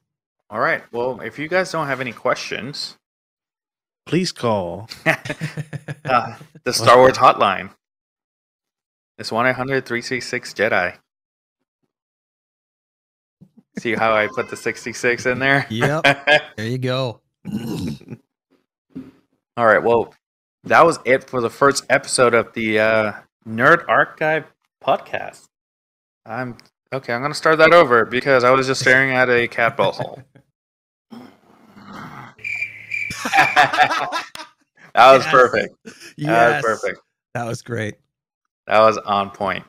Speaker 1: All right. Well, if you guys don't have any questions,
Speaker 4: Please call.
Speaker 1: the Star Wars hotline. It's 1-800-336-JEDI. See how I put the 66 in there?
Speaker 2: Yep. There you go.
Speaker 1: All right. Well, that was it for the first episode of the Nerd Archive podcast. I'm going to start that over because I was just staring at a cat butthole. That was perfect. That was perfect.
Speaker 2: That was great.
Speaker 1: That was on point.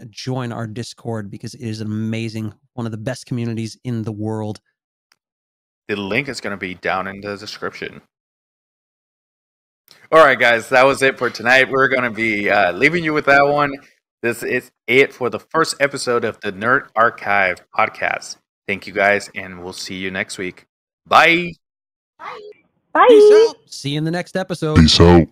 Speaker 2: Join our Discord because it is an amazing, one of the best communities in the world.
Speaker 1: The link is going to be down in the description. All right, guys, that was it for tonight. We're going to be leaving you with that one. This is it for the first episode of the Nerd Archive podcast. Thank you, guys, and we'll see you next week. Bye.
Speaker 3: Bye.
Speaker 2: Peace out. See you in the next episode.
Speaker 5: Peace out.